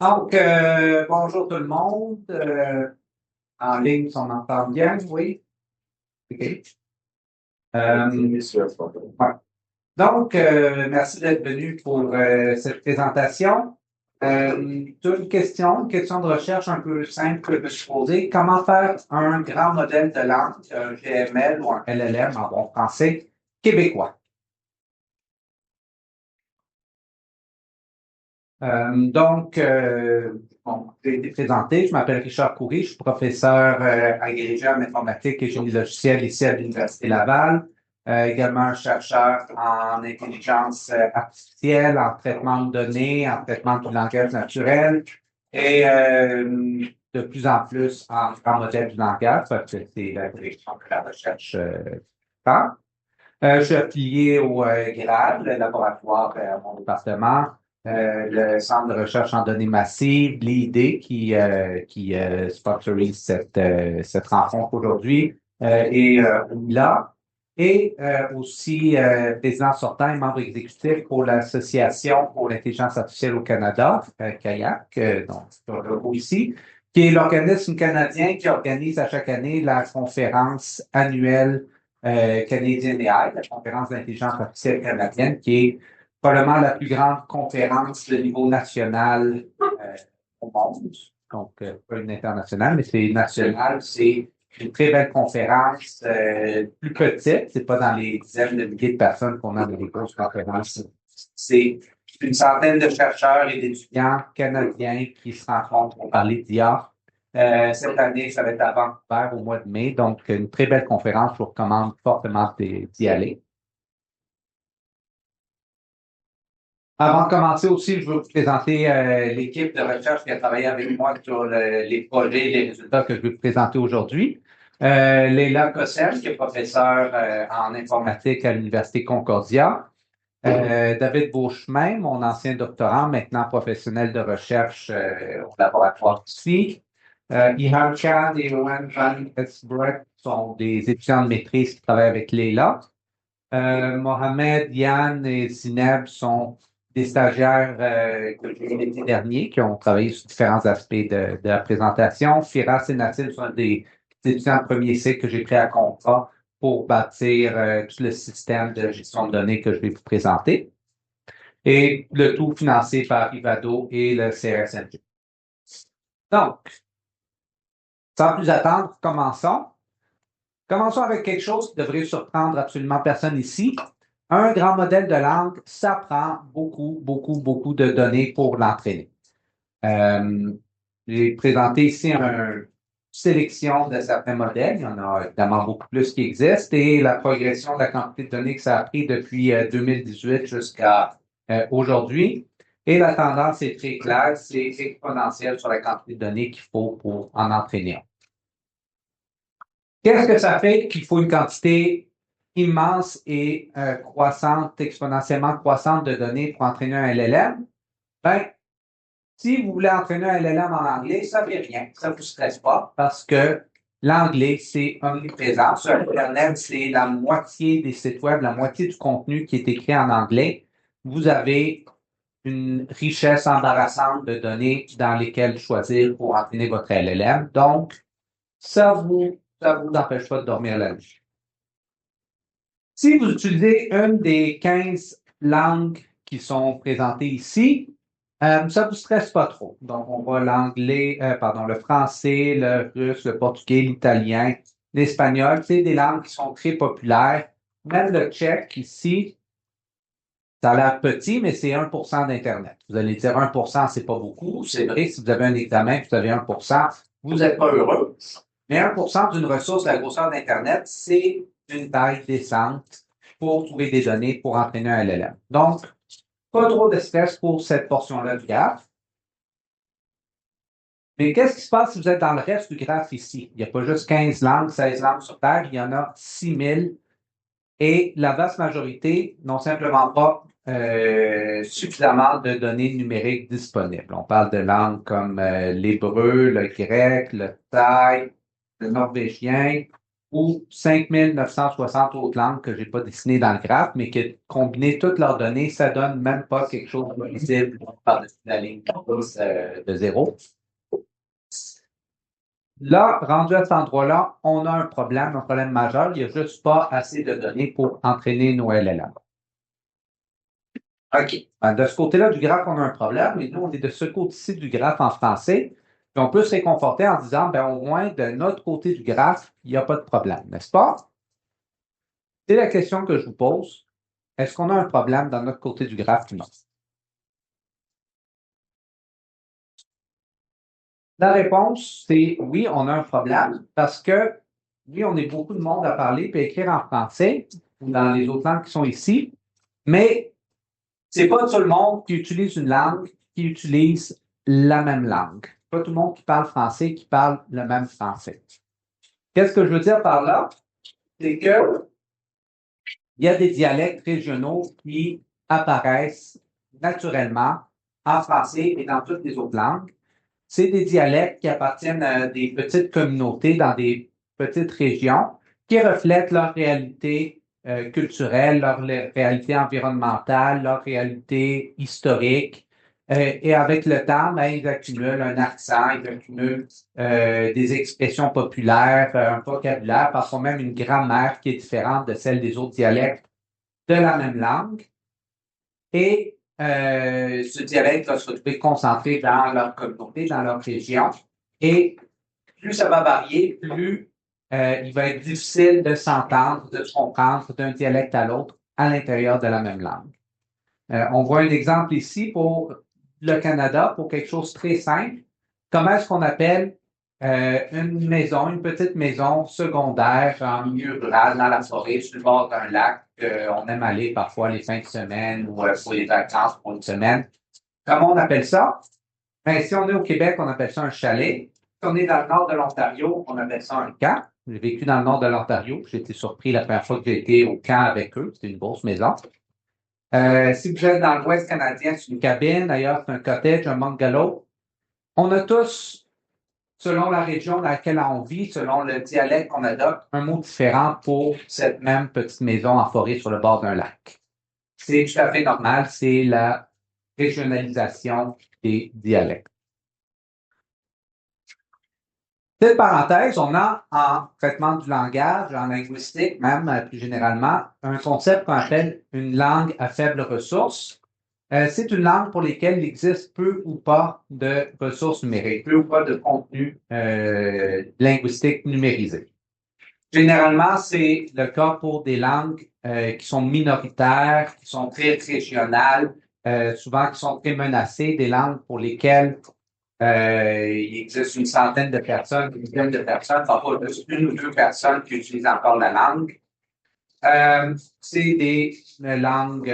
Donc, bonjour tout le monde. En ligne, si on m'entend bien, oui. OK. Ouais. Donc, merci d'être venu pour cette présentation. Tu as une question de recherche un peu simple que je me suis posée. Comment faire un grand modèle de langue, un GML ou un LLM en bon français québécois? Bon, j'ai été présenté. Je m'appelle Richard Coury. Je suis professeur agrégé en informatique et génie logiciel ici à l'Université Laval. Également un chercheur en intelligence artificielle, en traitement de données, en traitement du langage naturel et de plus en plus en grand modèle du langage, parce que c'est la direction que la recherche prend. Je suis affilié au GRAD, le laboratoire à mon département, le Centre de recherche en données massives, l'ID qui sponsorise cette rencontre aujourd'hui, et là, et aussi président sortant et membre exécutif pour l'Association pour l'intelligence artificielle au Canada, CAIAC, donc sur le logo ici, qui est l'organisme canadien qui organise à chaque année la conférence annuelle canadienne AI, la conférence d'intelligence artificielle canadienne, qui est probablement la plus grande conférence de niveau national au monde. Donc, pas une internationale, mais c'est national. C'est une très belle conférence, plus petite. C'est pas dans les dizaines de milliers de personnes qu'on a dans les grosses conférences. C'est une centaine de chercheurs et d'étudiants canadiens qui se rencontrent pour parler d'IA. Cette année, ça va être à Vancouver au mois de mai, donc une très belle conférence. Je vous recommande fortement d'y aller. Avant de commencer aussi, je veux vous présenter l'équipe de recherche qui a travaillé avec moi sur les projets et les résultats que je vais vous présenter aujourd'hui. Leila Kossel, qui est professeure en informatique à l'Université Concordia. David Beauchemin, mon ancien doctorant, maintenant professionnel de recherche au laboratoire ici. Ihan Khan et Owen Van Esbrecht sont des étudiants de maîtrise qui travaillent avec Leila. Mohamed, Yann et Zineb sont des stagiaires que j'ai eu l'été dernier qui ont travaillé sur différents aspects de la présentation. Firas et Nassim sont des étudiants de premier cycle que j'ai pris à contrat pour bâtir tout le système de gestion de données que je vais vous présenter. Et le tout financé par Ivado et le CRSNG. Donc, sans plus attendre, commençons. Commençons avec quelque chose qui devrait surprendre absolument personne ici. Un grand modèle de langue, ça prend beaucoup, beaucoup, beaucoup de données pour l'entraîner. J'ai présenté ici une sélection de certains modèles. Il y en a évidemment beaucoup plus qui existent et la progression de la quantité de données que ça a pris depuis 2018 jusqu'à aujourd'hui. Et la tendance est très claire, c'est exponentielle sur la quantité de données qu'il faut pour en entraîner un. Qu'est-ce que ça fait qu'il faut une quantité immense et croissante, exponentiellement croissante de données pour entraîner un LLM? Ben, si vous voulez entraîner un LLM en anglais, ça ne fait rien. Ça ne vous stresse pas parce que l'anglais, c'est omniprésent. Sur Internet, c'est la moitié des sites web, la moitié du contenu qui est écrit en anglais. Vous avez une richesse embarrassante de données dans lesquelles choisir pour entraîner votre LLM. Donc, ça vous empêche pas de dormir la nuit. Si vous utilisez une des 15 langues qui sont présentées ici, ça vous stresse pas trop. Donc, on voit le français, le russe, le portugais, l'italien, l'espagnol. C'est des langues qui sont très populaires. Même le tchèque ici, ça a l'air petit, mais c'est 1% d'Internet. Vous allez dire 1%, c'est pas beaucoup. C'est vrai, si vous avez un examen, vous avez 1%, vous n'êtes pas heureux. Mais 1% d'une ressource de la grosseur d'Internet, c'est une taille décente pour trouver des données pour entraîner un LLM. Donc, pas trop de stress pour cette portion-là du graphe. Mais qu'est-ce qui se passe si vous êtes dans le reste du graphe ici? Il n'y a pas juste 15 langues, 16 langues sur Terre, il y en a 6000. Et la vaste majorité n'ont simplement pas suffisamment de données numériques disponibles. On parle de langues comme l'hébreu, le grec, le thaï, le norvégien ou 5960 autres langues que j'ai pas dessinées dans le graphe, mais que combiner toutes leurs données, ça donne même pas quelque chose de visible par-dessus la ligne de 0. Là, rendu à cet endroit-là, on a un problème majeur. Il n'y a juste pas assez de données pour entraîner nos LLM. OK. De ce côté-là du graphe, on a un problème, mais nous, on est de ce côté-ci du graphe en français. Puis on peut se réconforter en disant, ben, au moins, de notre côté du graphe, il n'y a pas de problème, n'est-ce pas? C'est la question que je vous pose. Est-ce qu'on a un problème dans notre côté du graphe ou non? La réponse, c'est oui, on a un problème parce que, oui, on est beaucoup de monde à parler et écrire en français ou dans les autres langues qui sont ici, mais c'est pas tout le monde qui utilise une langue qui utilise la même langue. Pas tout le monde qui parle français qui parle le même français. Qu'est-ce que je veux dire par là? C'est que il y a des dialectes régionaux qui apparaissent naturellement en français et dans toutes les autres langues. C'est des dialectes qui appartiennent à des petites communautés dans des petites régions qui reflètent leur réalité culturelle, leur réalité environnementale, leur réalité historique. Et avec le temps, ben, ils accumulent un accent, ils accumulent des expressions populaires, un vocabulaire, parfois même une grammaire qui est différente de celle des autres dialectes de la même langue. Et ce dialecte va se retrouver concentré dans leur communauté, dans leur région. Et plus ça va varier, plus il va être difficile de s'entendre, de se comprendre d'un dialecte à l'autre à l'intérieur de la même langue. On voit un exemple ici pour le Canada, pour quelque chose de très simple. Comment est-ce qu'on appelle une maison, une petite maison secondaire en milieu rural, dans la forêt, sur le bord d'un lac, on aime aller parfois les fins de semaine ou pour les vacances pour une semaine. Comment on appelle ça? Ben, si on est au Québec, on appelle ça un chalet. Si on est dans le nord de l'Ontario, on appelle ça un camp. J'ai vécu dans le nord de l'Ontario. J'ai été surpris la première fois que j'ai été au camp avec eux. C'était une grosse maison. Si vous êtes dans l'Ouest canadien, c'est une cabine. D'ailleurs, c'est un cottage, un bungalow. On a tous, selon la région dans laquelle on vit, selon le dialecte qu'on adopte, un mot différent pour cette même petite maison en forêt sur le bord d'un lac. C'est tout à fait normal. C'est la régionalisation des dialectes. Cette parenthèse, on a en traitement du langage, en linguistique même plus généralement, un concept qu'on appelle une langue à faible ressource. C'est une langue pour laquelle il existe peu ou pas de ressources numériques, peu ou pas de contenu linguistique numérisé. Généralement, c'est le cas pour des langues qui sont minoritaires, qui sont très régionales, souvent qui sont très menacées, des langues pour lesquelles il existe une centaine de personnes, une dizaine de personnes, parfois juste une ou deux personnes qui utilisent encore la langue. C'est des langues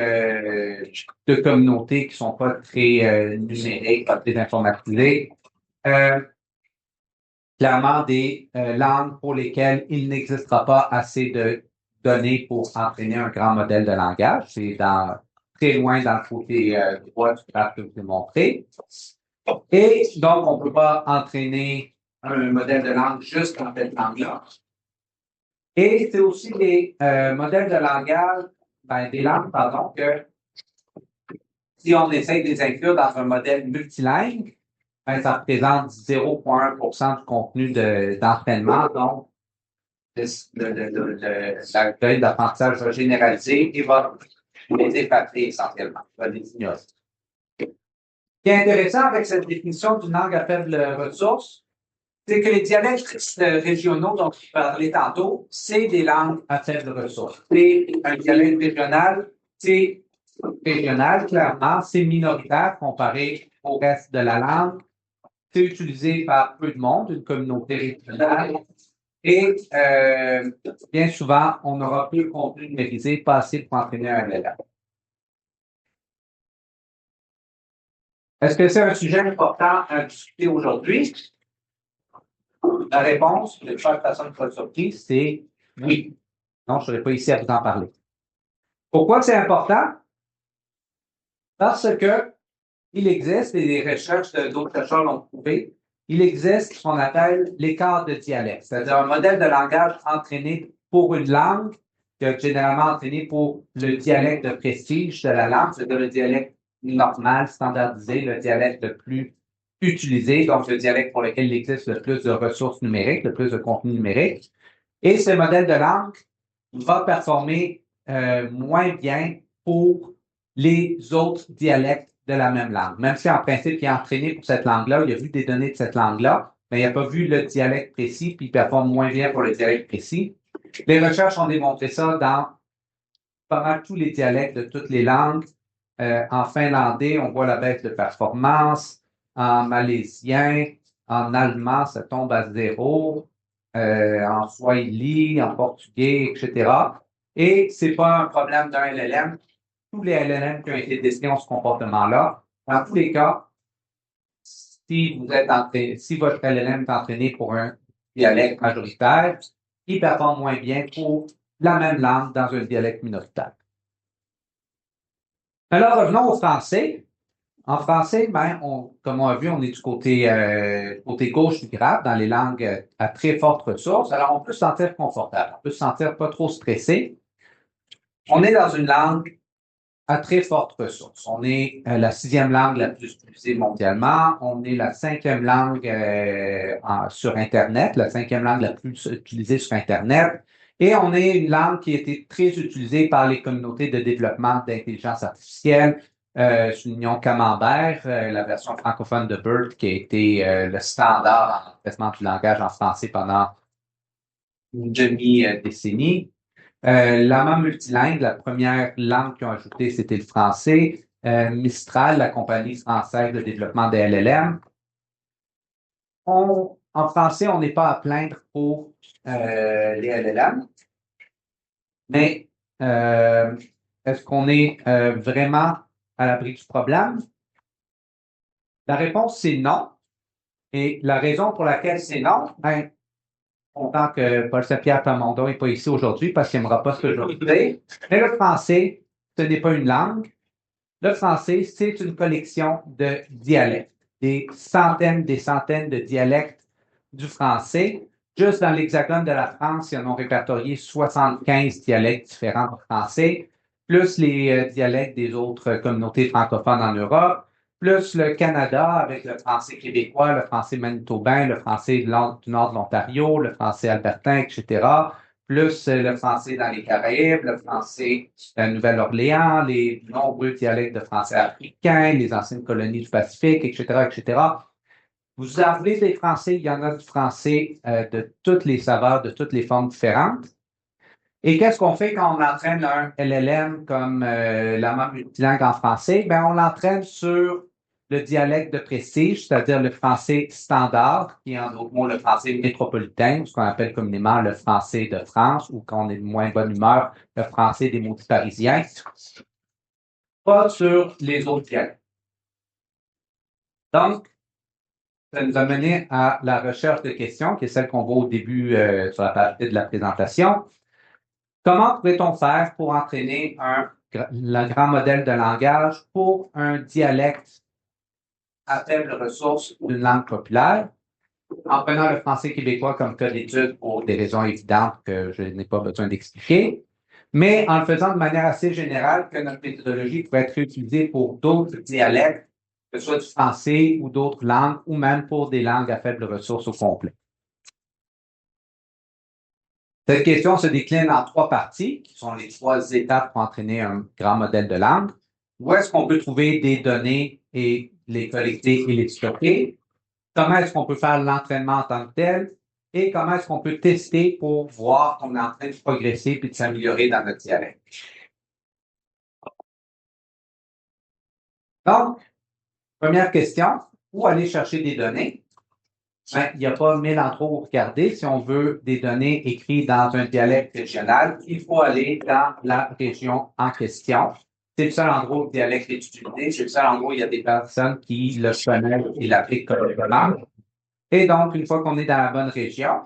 de communautés qui sont pas très numériques, pas très informatisées. Clairement, des langues pour lesquelles il n'existera pas assez de données pour entraîner un grand modèle de langage. C'est très loin dans le côté droit du graphe que je vous ai montré. Et donc, on ne peut pas entraîner un modèle de langue juste dans cette langue-là. Et c'est aussi des modèles de langage, des langues, pardon, que si on essaie de les inclure dans un modèle multilingue, ça représente 0,1% du contenu d'entraînement. Donc, la grille d'apprentissage va généraliser et va les effacer essentiellement, va les ignorer. Ce qui est intéressant avec cette définition d'une langue à faible ressource, c'est que les dialectes régionaux dont je parlais tantôt, c'est des langues à faible ressource. C'est un dialecte régional, c'est régional, clairement, c'est minoritaire comparé au reste de la langue. C'est utilisé par peu de monde, une communauté régionale. Et bien souvent, on aura peu de contenu numérisé, pas assez pour entraîner un LLM. Est-ce que c'est un sujet important à discuter aujourd'hui? La réponse, de chaque personne qui sera surprise, c'est oui. Non, je ne serai pas ici à vous en parler. Pourquoi c'est important? Parce que il existe, et les recherches d'autres chercheurs l'ont prouvé, il existe ce qu'on appelle l'écart de dialecte, c'est-à-dire un modèle de langage entraîné pour une langue, qui est généralement entraîné pour le dialecte de prestige de la langue, c'est-à-dire le dialecte normal, standardisé, le dialecte le plus utilisé, donc le dialecte pour lequel il existe le plus de ressources numériques, le plus de contenu numérique. Et ce modèle de langue va performer moins bien pour les autres dialectes de la même langue. Même si en principe, il est entraîné pour cette langue-là, il a vu des données de cette langue-là, mais il n'a pas vu le dialecte précis, puis il performe moins bien pour le dialecte précis. Les recherches ont démontré ça dans pas mal tous les dialectes de toutes les langues. En finlandais, on voit la baisse de performance. En malaisien, en allemand, ça tombe à zéro. En swahili, en portugais, etc. Et c'est pas un problème d'un LLM. Tous les LLM qui ont été dessinés ont ce comportement-là. Dans tous les cas, si votre LLM est entraîné pour un dialecte majoritaire, il performe moins bien pour la même langue dans un dialecte minoritaire. Alors, revenons au français. En français, ben, comme on a vu, on est du côté gauche du graphe dans les langues à très forte ressource. Alors, on peut se sentir confortable, on peut se sentir pas trop stressé. On est dans une langue à très forte ressource. On est la 6e langue la plus utilisée mondialement. On est la 5e langue sur Internet, la 5e langue la plus utilisée sur Internet. Et on est une langue qui a été très utilisée par les communautés de développement d'intelligence artificielle. Sur l'Union Camembert, la version francophone de BERT, qui a été le standard en traitement du langage en français pendant une demi-décennie. L'AMA multilingue, la première langue qu'ils ont ajoutée, c'était le français. Mistral, la compagnie française de développement des LLM. En français, on n'est pas à plaindre pour les LLM, mais est-ce qu'on est vraiment à l'abri du problème? La réponse, c'est non. Et la raison pour laquelle c'est non, ben, content que Paul Saint-Pierre Plamondon n'est pas ici aujourd'hui parce qu'il n'aimera pas ce que je vais dire. Mais le français, ce n'est pas une langue. Le français, c'est une collection de dialectes, des centaines de dialectes du français. Juste dans l'hexagone de la France, ils en ont répertorié 75 dialectes différents du français, plus les dialectes des autres communautés francophones en Europe, plus le Canada avec le français québécois, le français manitobain, le français du nord de l'Ontario, le français albertain, etc., plus le français dans les Caraïbes, le français de la Nouvelle-Orléans, les nombreux dialectes de français africains, les anciennes colonies du Pacifique, etc., etc. Vous avez des français, il y en a du français de toutes les saveurs, de toutes les formes différentes. Et qu'est-ce qu'on fait quand on entraîne un LLM comme la multilingue en français? Ben, on l'entraîne sur le dialecte de prestige, c'est-à-dire le français standard, qui est en d'autres mots le français métropolitain, ce qu'on appelle communément le français de France, ou quand on est de moins bonne humeur, le français des maudits parisiens. Pas sur les autres dialectes. Donc, ça nous a mené à la recherche de questions, qui est celle qu'on voit au début sur la page de la présentation. Comment pourrait-on faire pour entraîner le grand modèle de langage pour un dialecte à faible ressource d'une langue populaire, en prenant le français québécois comme cas d'étude pour des raisons évidentes que je n'ai pas besoin d'expliquer, mais en le faisant de manière assez générale que notre méthodologie pourrait être réutilisée pour d'autres dialectes, que ce soit du français ou d'autres langues, ou même pour des langues à faible ressource au complet. Cette question se décline en 3 parties, qui sont les 3 étapes pour entraîner un grand modèle de langue. Où est-ce qu'on peut trouver des données et les collecter et les stocker? Comment est-ce qu'on peut faire l'entraînement en tant que tel? Et comment est-ce qu'on peut tester pour voir qu'on est en train de progresser puis de s'améliorer dans notre dialecte? Donc, première question, où aller chercher des données? Ben, il n'y a pas 1000 endroits où regarder. Si on veut des données écrites dans un dialecte régional, il faut aller dans la région en question. C'est le seul endroit où le dialecte est utilisé. C'est le seul endroit où il y a des personnes qui le connaissent et l'appliquent correctement. Et donc, une fois qu'on est dans la bonne région,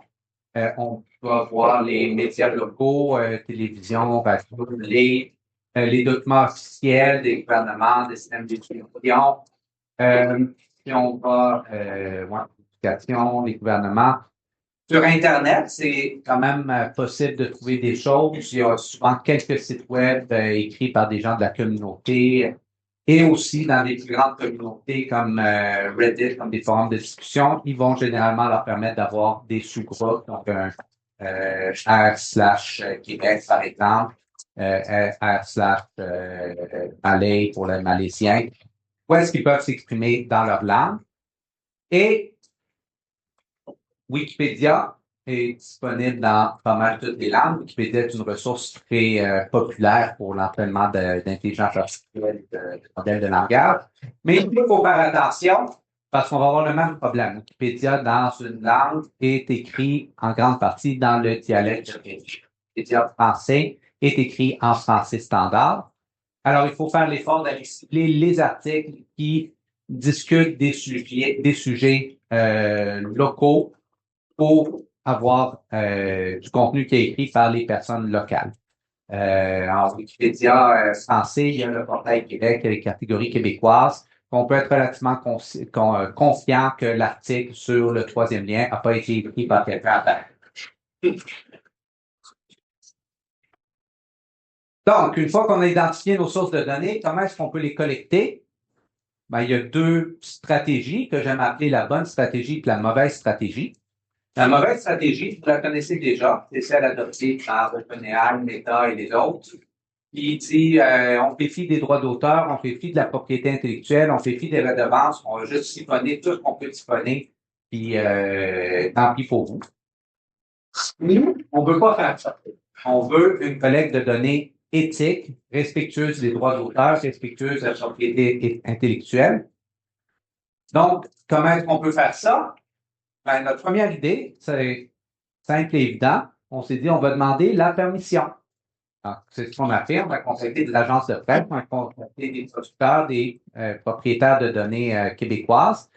on va voir les médias locaux, télévision, radio, les documents officiels des gouvernements, des systèmes d'éducation. Puis on va éducation, les gouvernements. Sur Internet, c'est quand même possible de trouver des choses. Il y a souvent quelques sites web écrits par des gens de la communauté et aussi dans des plus grandes communautés comme Reddit, comme des forums de discussion. Ils vont généralement leur permettre d'avoir des sous-groupes, donc un r/Québec, par exemple, r/Malais pour les Malaisiens, où est-ce qu'ils peuvent s'exprimer dans leur langue. Et Wikipédia est disponible dans pas mal toutes les langues. Wikipédia est une ressource très populaire pour l'entraînement d'intelligence artificielle et de modèles de langage. Mais il faut faire attention parce qu'on va avoir le même problème. Wikipédia dans une langue est écrit en grande partie dans le dialecte Wikipédia français est écrit en français standard. Alors, il faut faire l'effort d'aller cibler les articles qui discutent des sujets locaux pour avoir du contenu qui est écrit par les personnes locales. En Wikipédia français, il y a le portail Québec, il y a les catégories québécoises. On peut être relativement confiant que l'article sur le troisième lien n'a pas été écrit par quelqu'un à terre. Donc, une fois qu'on a identifié nos sources de données, comment est-ce qu'on peut les collecter? Ben, il y a deux stratégies que j'aime appeler la bonne stratégie et la mauvaise stratégie. La mauvaise stratégie, vous la connaissez déjà, c'est celle adoptée par OpenAI, Meta et les autres. Il dit, on fait fi des droits d'auteur, on fait fi de la propriété intellectuelle, on fait fi des redevances, on va juste siphonner tout ce qu'on peut siphonner, puis tant pis pour vous. Nous, on veut pas faire ça. On veut une collecte de données éthique, respectueuse des droits d'auteur, respectueuse de la propriété intellectuelle. Donc, comment est-ce qu'on peut faire ça? Ben, notre première idée, c'est simple et évident. On s'est dit, on va demander la permission. C'est ce qu'on a fait. On a contacté des agences de presse, on a contacté des producteurs, des propriétaires de données québécoises.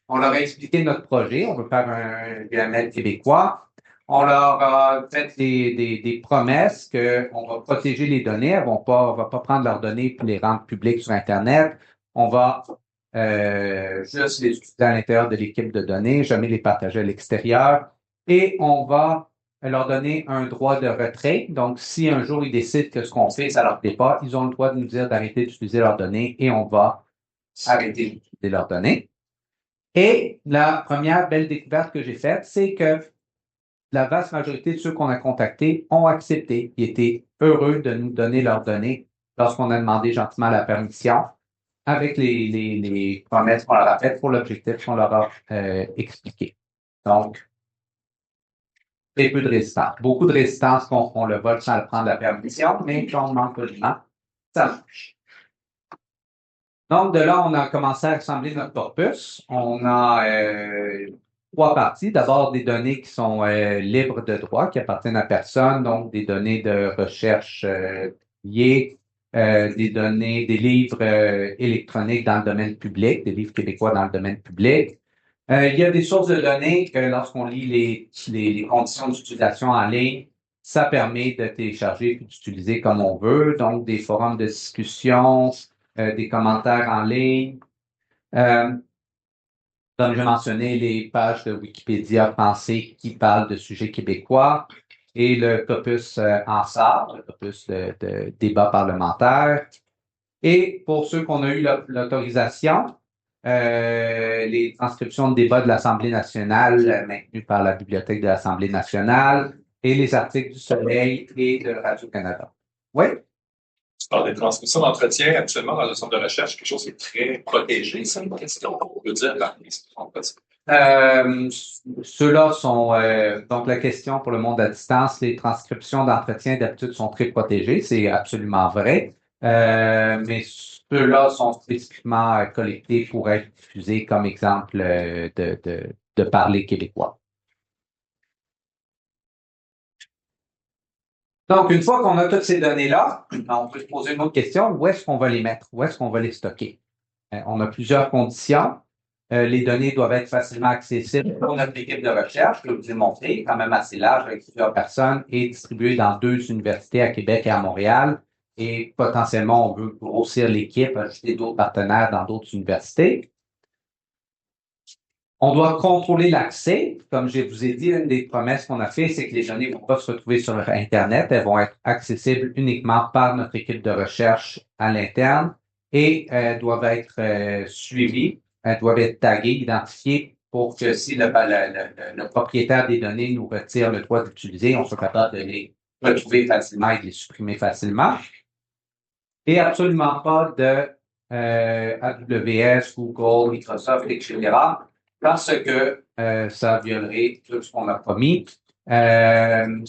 On leur a expliqué notre projet. On veut faire un UML québécois. On leur a fait des promesses qu'on va protéger les données. On va pas prendre leurs données pour les rendre publiques sur Internet. On va juste les utiliser à l'intérieur de l'équipe de données, jamais les partager à l'extérieur. Et on va leur donner un droit de retrait. Donc, si un jour ils décident que ce qu'on fait, ça leur plaît pas, ils ont le droit de nous dire d'arrêter d'utiliser leurs données et on va arrêter d'utiliser leurs données. Et la première belle découverte que j'ai faite, c'est que la vaste majorité de ceux qu'on a contactés ont accepté. Ils étaient heureux de nous donner leurs données lorsqu'on a demandé gentiment la permission avec les promesses qu'on leur a faites pour l'objectif qu'on leur a expliqué. Donc, très peu de résistance. Beaucoup de résistance qu'on le vole sans prendre la permission, mais quand on manque de temps, ça marche. Donc, de là, on a commencé à assembler notre corpus. On a trois parties. D'abord, des données qui sont libres de droit, qui appartiennent à personne, donc des données de recherche liées, des données, des livres électroniques dans le domaine public, des livres québécois dans le domaine public. Il y a des sources de données que lorsqu'on lit les conditions d'utilisation en ligne, ça permet de télécharger et d'utiliser comme on veut. Donc, des forums de discussion, des commentaires en ligne. Comme j'ai mentionné, les pages de Wikipédia français qui parlent de sujets québécois et le caucus en salle, le caucus de débat parlementaire. Et pour ceux qu'on a eu l'autorisation, les transcriptions de débats de l'Assemblée nationale maintenues par la Bibliothèque de l'Assemblée nationale et les articles du Soleil et de Radio-Canada. Oui? Tu parles des transmissions d'entretien actuellement dans le centre de recherche, quelque chose qui est très protégé, ça, qu'est-ce qu'on peut dire dans les d'entretien? Ceux-là sont donc la question pour le monde à distance, les transcriptions d'entretien d'habitude sont très protégées, c'est absolument vrai. Mais ceux-là sont spécifiquement collectés pour être diffusés comme exemple de parler québécois. Donc, une fois qu'on a toutes ces données-là, on peut se poser une autre question. Où est-ce qu'on va les mettre? Où est-ce qu'on va les stocker? On a plusieurs conditions. Les données doivent être facilement accessibles pour notre équipe de recherche. Je vais vous ai montré, quand même assez large avec plusieurs personnes et distribué dans 2 universités à Québec et à Montréal. Et potentiellement, on veut grossir l'équipe, ajouter d'autres partenaires dans d'autres universités. On doit contrôler l'accès. Comme je vous ai dit, une des promesses qu'on a fait, c'est que les données ne vont pas se retrouver sur Internet. Elles vont être accessibles uniquement par notre équipe de recherche à l'interne et doivent être suivies. Elles doivent être taguées, identifiées pour que si le propriétaire des données nous retire le droit d'utiliser, on soit capable de les retrouver facilement et de les supprimer facilement. Et absolument pas de AWS, Google, Microsoft, etc. parce que ça violerait tout ce qu'on a promis. Selon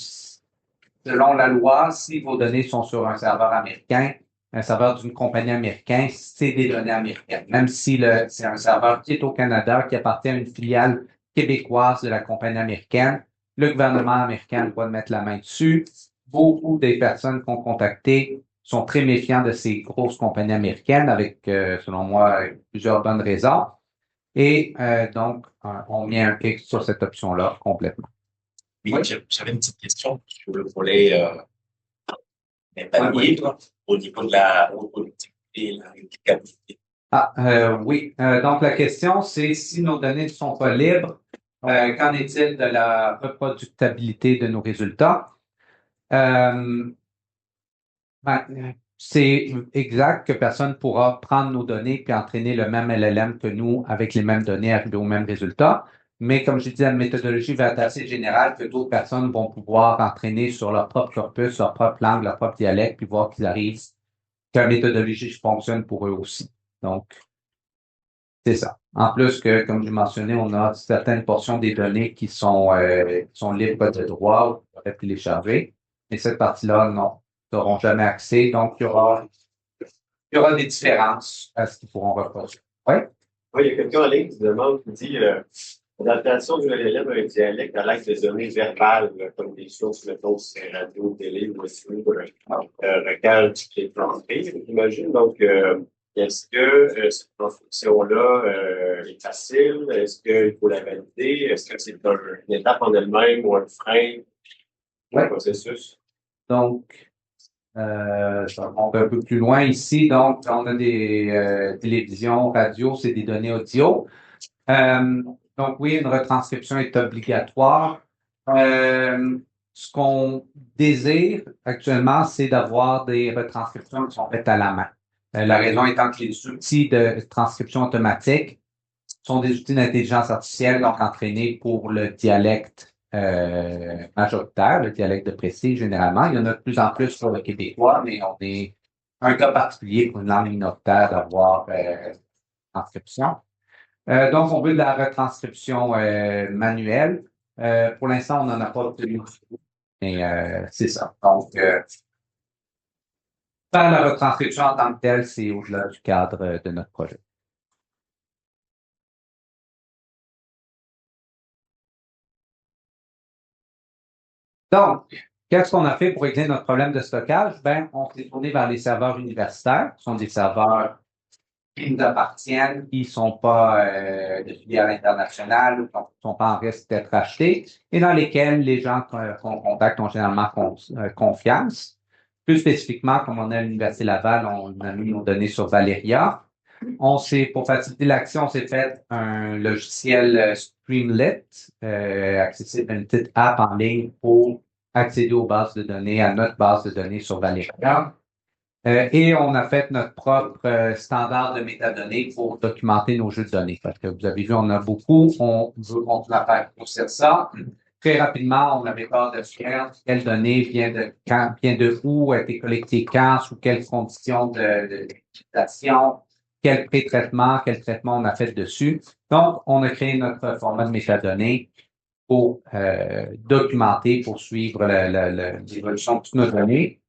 la loi, si vos données sont sur un serveur américain, un serveur d'une compagnie américaine, c'est des données américaines. Même si c'est un serveur qui est au Canada, qui appartient à une filiale québécoise de la compagnie américaine, le gouvernement américain doit mettre la main dessus. Beaucoup des personnes qu'on contacté sont très méfiants de ces grosses compagnies américaines avec, selon moi, plusieurs bonnes raisons. Et donc, on met un X sur cette option-là complètement. Oui, j'avais une petite question sur le volet panier, au niveau de la reproductibilité et la réplicabilité. Oui. Donc, la question, c'est si nos données ne sont pas libres, qu'en est-il de la reproductibilité de nos résultats? C'est exact que personne ne pourra prendre nos données puis entraîner le même LLM que nous avec les mêmes données, arriver aux mêmes résultats. Mais comme je dis, la méthodologie va être assez générale que d'autres personnes vont pouvoir entraîner sur leur propre corpus, leur propre langue, leur propre dialecte, puis voir qu'ils arrivent, que la méthodologie fonctionne pour eux aussi. Donc, c'est ça. En plus que, comme je mentionné, on a certaines portions des données qui sont libres de droit, on pourrait télécharger. Et cette partie-là, non, n'auront jamais accès. Donc, il y aura des différences à ce qu'ils pourront reproduire. Oui? Oui, il y a quelqu'un en ligne qui demande, qui dit l'adaptation du LLM à un dialecte à l'aide de données verbales, comme des sources, mettons, c'est radio, télé, ou recal, tu peux transcrire, j'imagine. Donc, est-ce que cette construction-là est facile? Est-ce qu'il faut la valider? Est-ce que c'est une étape en elle-même ou un frein au processus? Donc, on va un peu plus loin ici. Donc, on a des télévisions, radio, c'est des données audio. Donc, oui, une retranscription est obligatoire. Ce qu'on désire actuellement, c'est d'avoir des retranscriptions qui sont faites à la main. La raison étant que les outils de transcription automatique sont des outils d'intelligence artificielle, donc entraînés pour le dialecte majoritaire, le dialecte de Précis généralement. Il y en a de plus en plus sur le québécois, mais on est un cas particulier pour une langue minoritaire d'avoir transcription. Donc, on veut de la retranscription manuelle. Pour l'instant, on n'en a pas obtenu. Mais c'est ça. Donc, faire la retranscription en tant que telle, c'est au-delà du cadre de notre projet. Donc, qu'est-ce qu'on a fait pour régler notre problème de stockage? Ben, on s'est tourné vers les serveurs universitaires, qui sont des serveurs qui nous appartiennent, qui ne sont pas de filiale internationale ou qui ne sont pas en risque d'être achetés, et dans lesquels les gens qu'on contacte ont généralement confiance. Plus spécifiquement, comme on est à l'Université Laval, on a mis nos données sur Valeria. Pour faciliter l'action, on s'est fait un logiciel Streamlit, accessible à une petite app en ligne pour accéder aux bases de données, à notre base de données sur Valeria. Et on a fait notre propre standard de métadonnées pour documenter nos jeux de données. Parce que vous avez vu, on a beaucoup, on veut continuer à faire grossir ça. Très rapidement, on avait peur de faire quelle donnée vient de quand, vient de où, a été collectée quand, sous quelles conditions d'utilisation, quel pré-traitement, quel traitement on a fait dessus. Donc, on a créé notre format de métadonnées pour documenter, pour suivre l'évolution de toutes nos données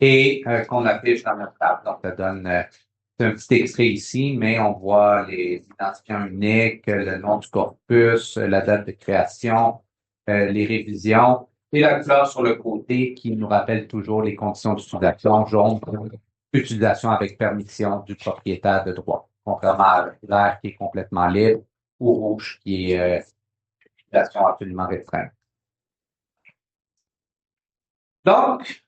et qu'on affiche dans notre table. Donc, ça donne un petit extrait ici, mais on voit les identifiants uniques, le nom du corpus, la date de création, les révisions et la couleur sur le côté qui nous rappelle toujours les conditions d'utilisation, jaune pour utilisation avec permission du propriétaire de droit, contrairement à vert qui est complètement libre ou rouge qui est utilisation absolument restreinte. Donc,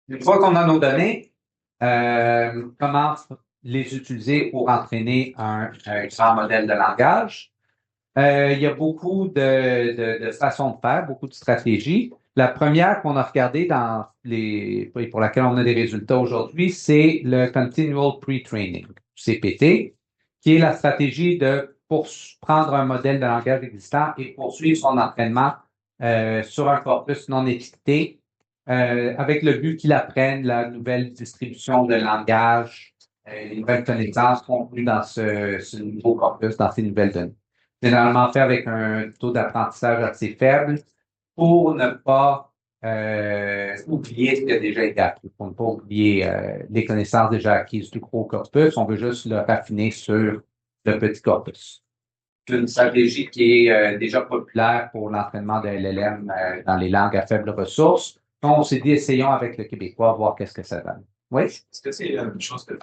une fois qu'on a nos données, comment les utiliser pour entraîner un grand modèle de langage? Il y a beaucoup de façons de faire, beaucoup de stratégies. La première qu'on a regardée pour laquelle on a des résultats aujourd'hui, c'est le Continual Pre-Training, CPT, qui est la stratégie de prendre un modèle de langage existant et poursuivre son entraînement sur un corpus non étiqueté, avec le but qu'il apprenne la nouvelle distribution de langage, les nouvelles connaissances contenues dans ce nouveau corpus, dans ces nouvelles données. Généralement fait avec un taux d'apprentissage assez faible pour ne pas oublier ce qui a déjà été appris, pour ne pas oublier les connaissances déjà acquises du gros corpus. On veut juste le raffiner sur le petit corpus. C'est une stratégie qui est déjà populaire pour l'entraînement de LLM dans les langues à faible ressource. Donc, on s'est dit, essayons avec le québécois, voir qu'est-ce que ça donne. Oui? Est-ce que c'est une chose de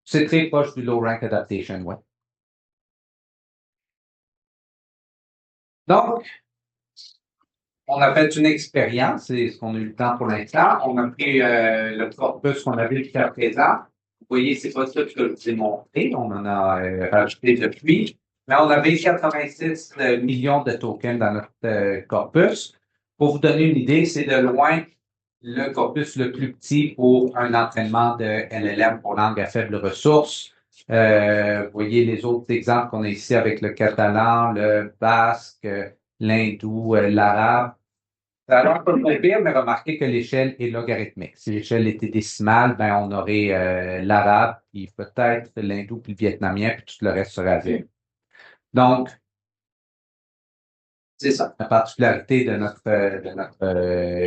C'est très proche du low rank adaptation, ouais. Donc, on a fait une expérience, c'est ce qu'on a eu le temps pour l'instant. On a pris le corpus qu'on avait jusqu'à présent. Vous voyez, c'est pas ça que je vous ai montré. On en a rajouté depuis. Mais on avait 86 millions de tokens dans notre corpus. Pour vous donner une idée, c'est de loin le corpus le plus petit pour un entraînement de LLM pour langue à faible ressource. Vous voyez les autres exemples qu'on a ici avec le catalan, le basque, l'hindou, l'arabe. Ça a l'air pas très pire, mais remarquez que l'échelle est logarithmique. Si l'échelle était décimale, ben on aurait l'arabe, puis peut-être l'hindou, puis le vietnamien, puis tout le reste serait asiatique. Donc, c'est ça, la particularité de notre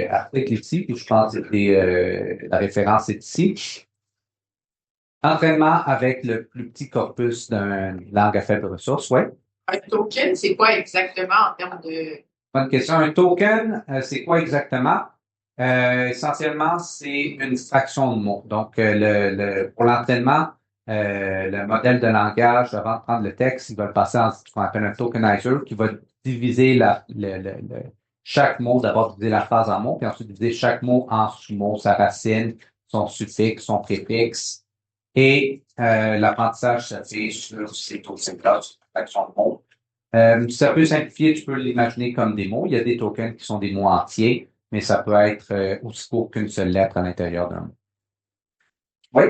article ici, puis je pense que la référence est ici. Entraînement avec le plus petit corpus d'une langue à faible ressource, ouais. Un token, c'est quoi exactement en termes de... Bonne question. Un token, c'est quoi exactement? Essentiellement, c'est une fraction de mots. Donc, pour l'entraînement, le modèle de langage, avant de prendre le texte, il va le passer en ce qu'on appelle un tokenizer qui va diviser chaque mot, d'abord diviser la phrase en mots, puis ensuite diviser chaque mot en sous-mots, sa racine, son suffixe, son préfixe. Et l'apprentissage se fait sur ces tokens-là, sur une fraction de mots. Ça peut simplifier, tu peux l'imaginer comme des mots. Il y a des tokens qui sont des mots entiers, mais ça peut être aussi court qu'une seule lettre à l'intérieur d'un mot. Oui?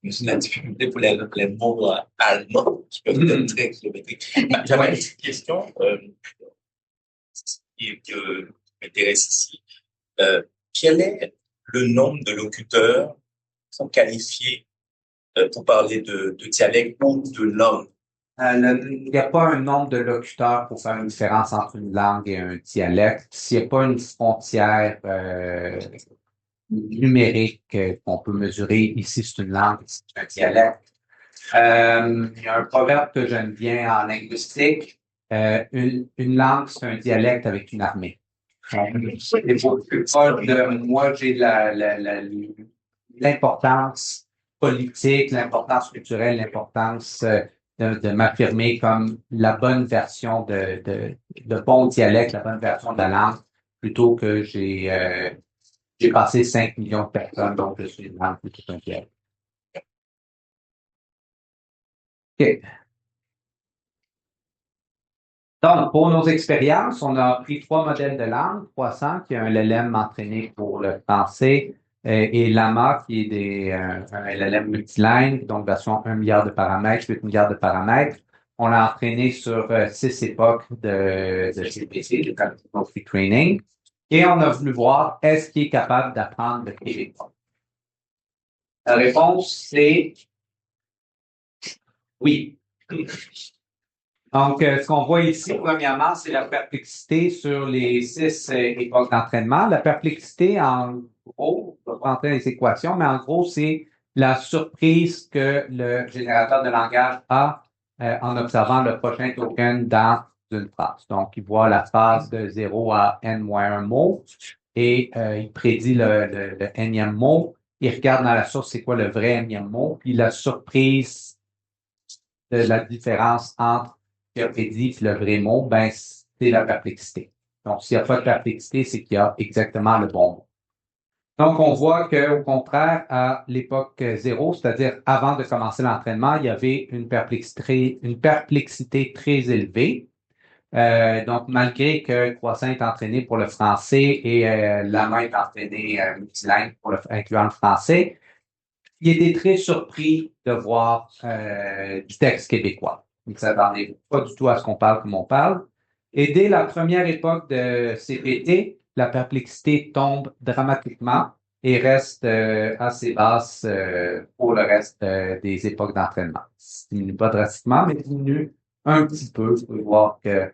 C'est la difficulté pour les mots allemands qui peuvent être très kilométriques. J'avais une petite question qui m'intéresse ici. Quel est le nombre de locuteurs qui sont qualifiés pour parler de dialecte ou de langue? Il n'y a pas un nombre de locuteurs pour faire une différence entre une langue et un dialecte. S'il n'y a pas une frontière numérique qu'on peut mesurer, ici c'est une langue, ici c'est un dialecte. Il y a un proverbe que j'aime bien en linguistique. Une langue, c'est un dialecte avec une armée. C'est beaucoup plus proche de moi, j'ai l'importance politique, l'importance culturelle, l'importance de m'affirmer comme la bonne version de bon dialecte, la bonne version de la langue, plutôt que j'ai passé 5 millions de personnes, donc je suis une langue plutôt qu'un dialecte. OK. Donc, pour nos expériences, on a pris 3 modèles de langue, 300, qui est un LLM entraîné pour le français, et Llama, qui est un LLM multilingue, donc version 1 milliard de paramètres, 8 milliards de paramètres. On l'a entraîné sur 6 époques de CPC, de Continual Pre-Training, et on a voulu voir est-ce qu'il est capable d'apprendre le québécois. La réponse, c'est oui. Donc, ce qu'on voit ici, premièrement, c'est la perplexité sur les 6 époques d'entraînement. La perplexité, en gros, je ne vais pas rentrer dans les équations, mais en gros, c'est la surprise que le générateur de langage a en observant le prochain token dans une phrase. Donc, il voit la phrase de 0 à n-1 mot et il prédit le nème mot. Il regarde dans la source c'est quoi le vrai énième mot, puis la surprise de la différence entre qui a prédit le vrai mot, ben, c'est la perplexité. Donc, s'il n'y a pas de perplexité, c'est qu'il y a exactement le bon mot. Donc, on voit qu'au contraire, à l'époque 0, c'est-à-dire avant de commencer l'entraînement, il y avait une perplexité très élevée. Donc, malgré que Croissant est entraîné pour le français et Lama est entraîné multilingue incluant le français, il était très surpris de voir du texte québécois. Il ne s'attendait pas du tout à ce qu'on parle comme on parle. Et dès la première époque de CPT, la perplexité tombe dramatiquement et reste assez basse pour le reste des époques d'entraînement. Ça diminue pas drastiquement, mais diminue un petit peu. Vous pouvez voir que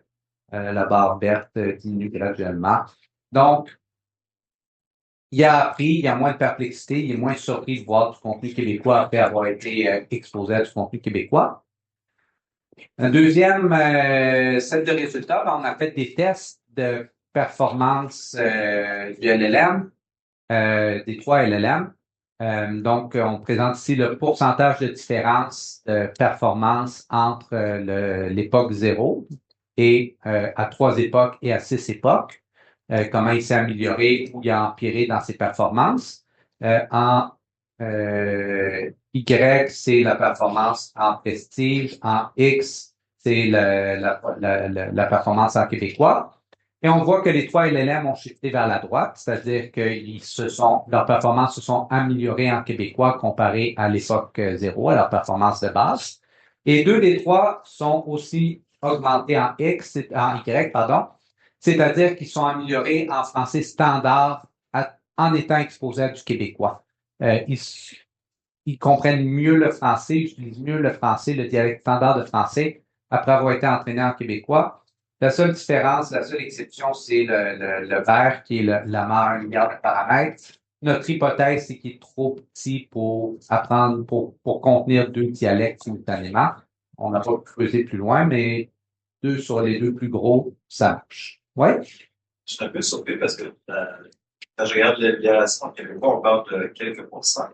la barre verte diminue graduellement. Donc, il a appris, il y a moins de perplexité, il est moins surpris de voir du contenu québécois après avoir été exposé à du contenu québécois. Un deuxième set de résultats, on a fait des tests de performance du LLM, des 3 LLM. Donc, on présente ici le pourcentage de différence de performance entre l'époque 0 et à 3 époques et à 6 époques. Comment il s'est amélioré ou il a empiré dans ses performances. En Y, c'est la performance en prestige. En X, c'est la performance en québécois. Et on voit que les 3 LLM ont shifté vers la droite, c'est-à-dire que leurs performances se sont améliorées en québécois comparé à l'époque 0, à leur performance de base. Et 2 des 3 sont aussi augmentés en Y, pardon, c'est-à-dire qu'ils sont améliorés en français standard en étant exposés à du québécois. Ils comprennent mieux le français, ils utilisent mieux le français, le dialecte standard de français, après avoir été entraînés en québécois. La seule différence, la seule exception, c'est le vert qui est la meilleure lumière de paramètres. Notre hypothèse, c'est qu'il est trop petit pour apprendre, pour contenir 2 dialectes simultanément. On n'a pas creusé plus loin, mais 2 sur les 2 plus gros, ça marche. Ouais? Je suis un peu surpris parce que quand je regarde l'amélioration en québécois, on parle de quelques pourcents.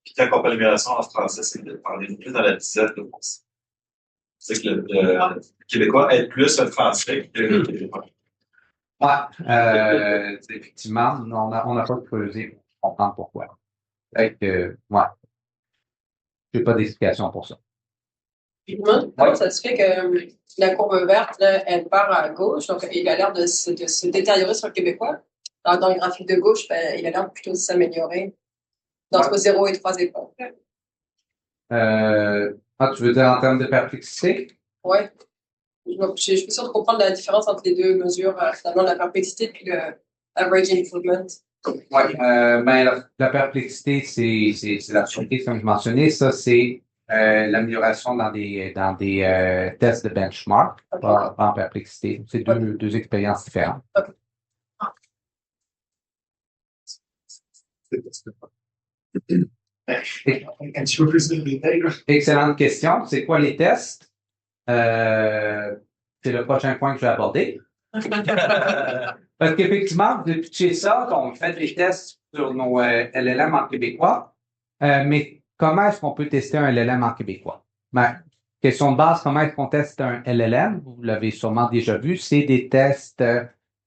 Puis quand on parle d'amélioration en français, c'est de parler plus dans la dizaine de pourcents. C'est que le québécois aide plus le français que le québécois. Ouais, effectivement, on n'a pas creusé pour comprendre pourquoi. Fait que, ouais, j'ai pas d'explication pour ça. Comment ça se fait que la courbe verte, là, elle part à gauche, donc il a l'air de se détériorer sur le québécois. Alors, dans le graphique de gauche, ben, il a l'air plutôt de s'améliorer entre 0 et 3 époques. Tu veux dire en termes de perplexité? Oui. Je suis sûre de comprendre la différence entre les deux mesures, finalement, la perplexité et le average improvement. Oui, ben, la perplexité, c'est la surprise, comme je mentionnais. Ça, c'est l'amélioration dans des tests de benchmark, pas en perplexité. C'est deux expériences différentes. Okay. Excellente question. C'est quoi les tests? C'est le prochain point que je vais aborder. Parce qu'effectivement, vous avez pitché ça, on fait des tests sur nos LLM en québécois, mais comment est-ce qu'on peut tester un LLM en québécois? Ben, question de base, comment est-ce qu'on teste un LLM? Vous l'avez sûrement déjà vu, c'est des tests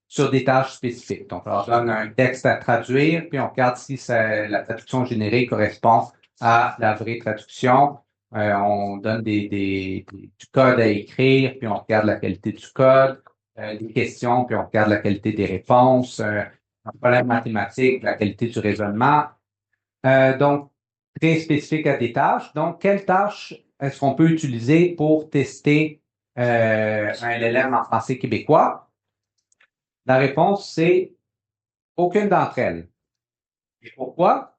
sur des tâches spécifiques. Donc, on leur donne un texte à traduire, puis on regarde si la traduction générée correspond à la vraie traduction. On donne du code à écrire, puis on regarde la qualité du code, des questions, puis on regarde la qualité des réponses, un problème mathématique, la qualité du raisonnement. Donc, très spécifique à des tâches. Donc, quelles tâches est-ce qu'on peut utiliser pour tester un LLM en français québécois? La réponse, c'est aucune d'entre elles. Et pourquoi?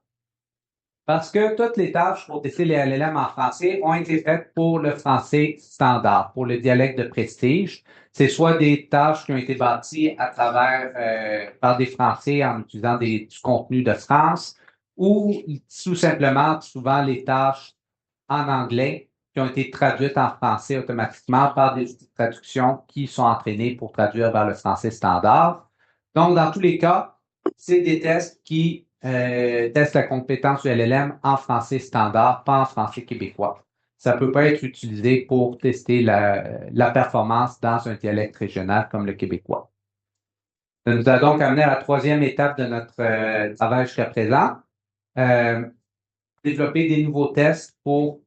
Parce que toutes les tâches pour tester les LLM en français ont été faites pour le français standard, pour le dialecte de prestige. C'est soit des tâches qui ont été bâties à travers par des Français en utilisant du contenu de France, ou tout simplement, souvent, les tâches en anglais qui ont été traduites en français automatiquement par des outils de traduction qui sont entraînés pour traduire vers le français standard. Donc, dans tous les cas, c'est des tests qui testent la compétence du LLM en français standard, pas en français québécois. Ça peut pas être utilisé pour tester la performance dans un dialecte régional comme le québécois. Ça nous a donc amené à la troisième étape de notre travail jusqu'à présent. Développer des nouveaux tests pour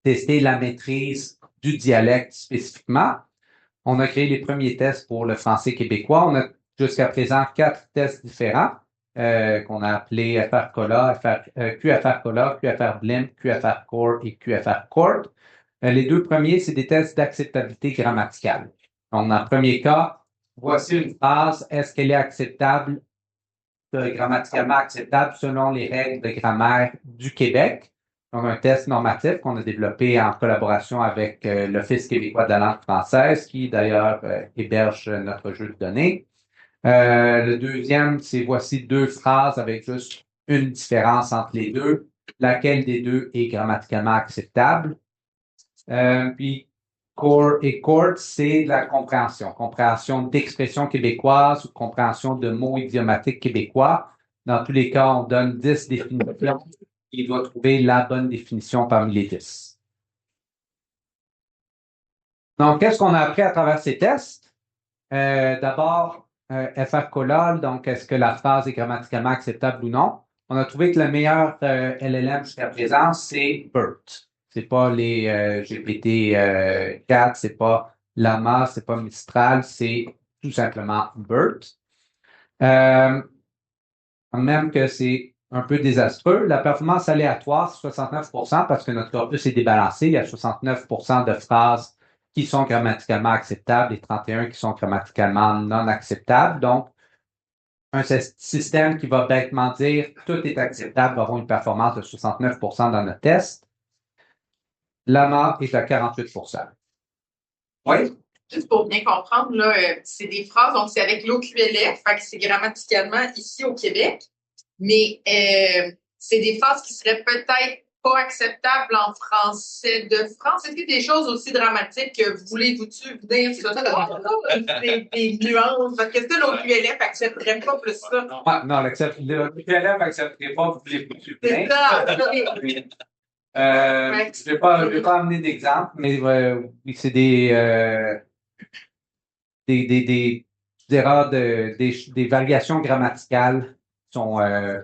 tester la maîtrise du dialecte spécifiquement. On a créé les premiers tests pour le français québécois. On a jusqu'à présent 4 tests différents qu'on a appelés FR Cola, QFR Cola, QFR Blimp, QFR Core et QFR Court. Les 2 premiers, c'est des tests d'acceptabilité grammaticale. Donc, dans le premier cas, voici une phrase, est-ce qu'elle est acceptable, grammaticalement acceptable selon les règles de grammaire du Québec? Donc, un test normatif qu'on a développé en collaboration avec l'Office québécois de la langue française, qui d'ailleurs héberge notre jeu de données. Le deuxième, c'est voici 2 phrases avec juste une différence entre les deux. Laquelle des deux est grammaticalement acceptable? Puis, core et court, c'est la compréhension. Compréhension d'expressions québécoises ou compréhension de mots idiomatiques québécois. Dans tous les cas, on donne 10 définitions. Il doit trouver la bonne définition parmi les 10. Donc, qu'est-ce qu'on a appris à travers ces tests? D'abord, FR Cola, donc est-ce que la phrase est grammaticalement acceptable ou non? On a trouvé que le meilleur LLM jusqu'à présent, c'est BERT. C'est pas les GPT-4, c'est pas Llama, c'est pas Mistral, c'est tout simplement BERT. Même que c'est un peu désastreux. La performance aléatoire, c'est 69% parce que notre corpus est débalancé. Il y a 69% de phrases qui sont grammaticalement acceptables et 31 qui sont grammaticalement non acceptables. Donc, un système qui va bêtement dire tout est acceptable va avoir une performance de 69% dans notre test. Llama est à 48%. Oui? Juste pour bien comprendre, là, c'est des phrases, donc c'est avec l'OQLF, fait que c'est grammaticalement ici au Québec, mais c'est des phrases qui seraient peut-être pas acceptables en français de France. Est-ce qu'il y a des choses aussi dramatiques que voulez-vous-tu venir sur des nuances? Parce que ça, l'OQLF accepterait pas plus ça. Non, l'OQLF accepterait pas, vous voulez-vous-tu C'est venir? ça. Je vais pas amener d'exemple, mais oui, c'est des variations grammaticales qui sont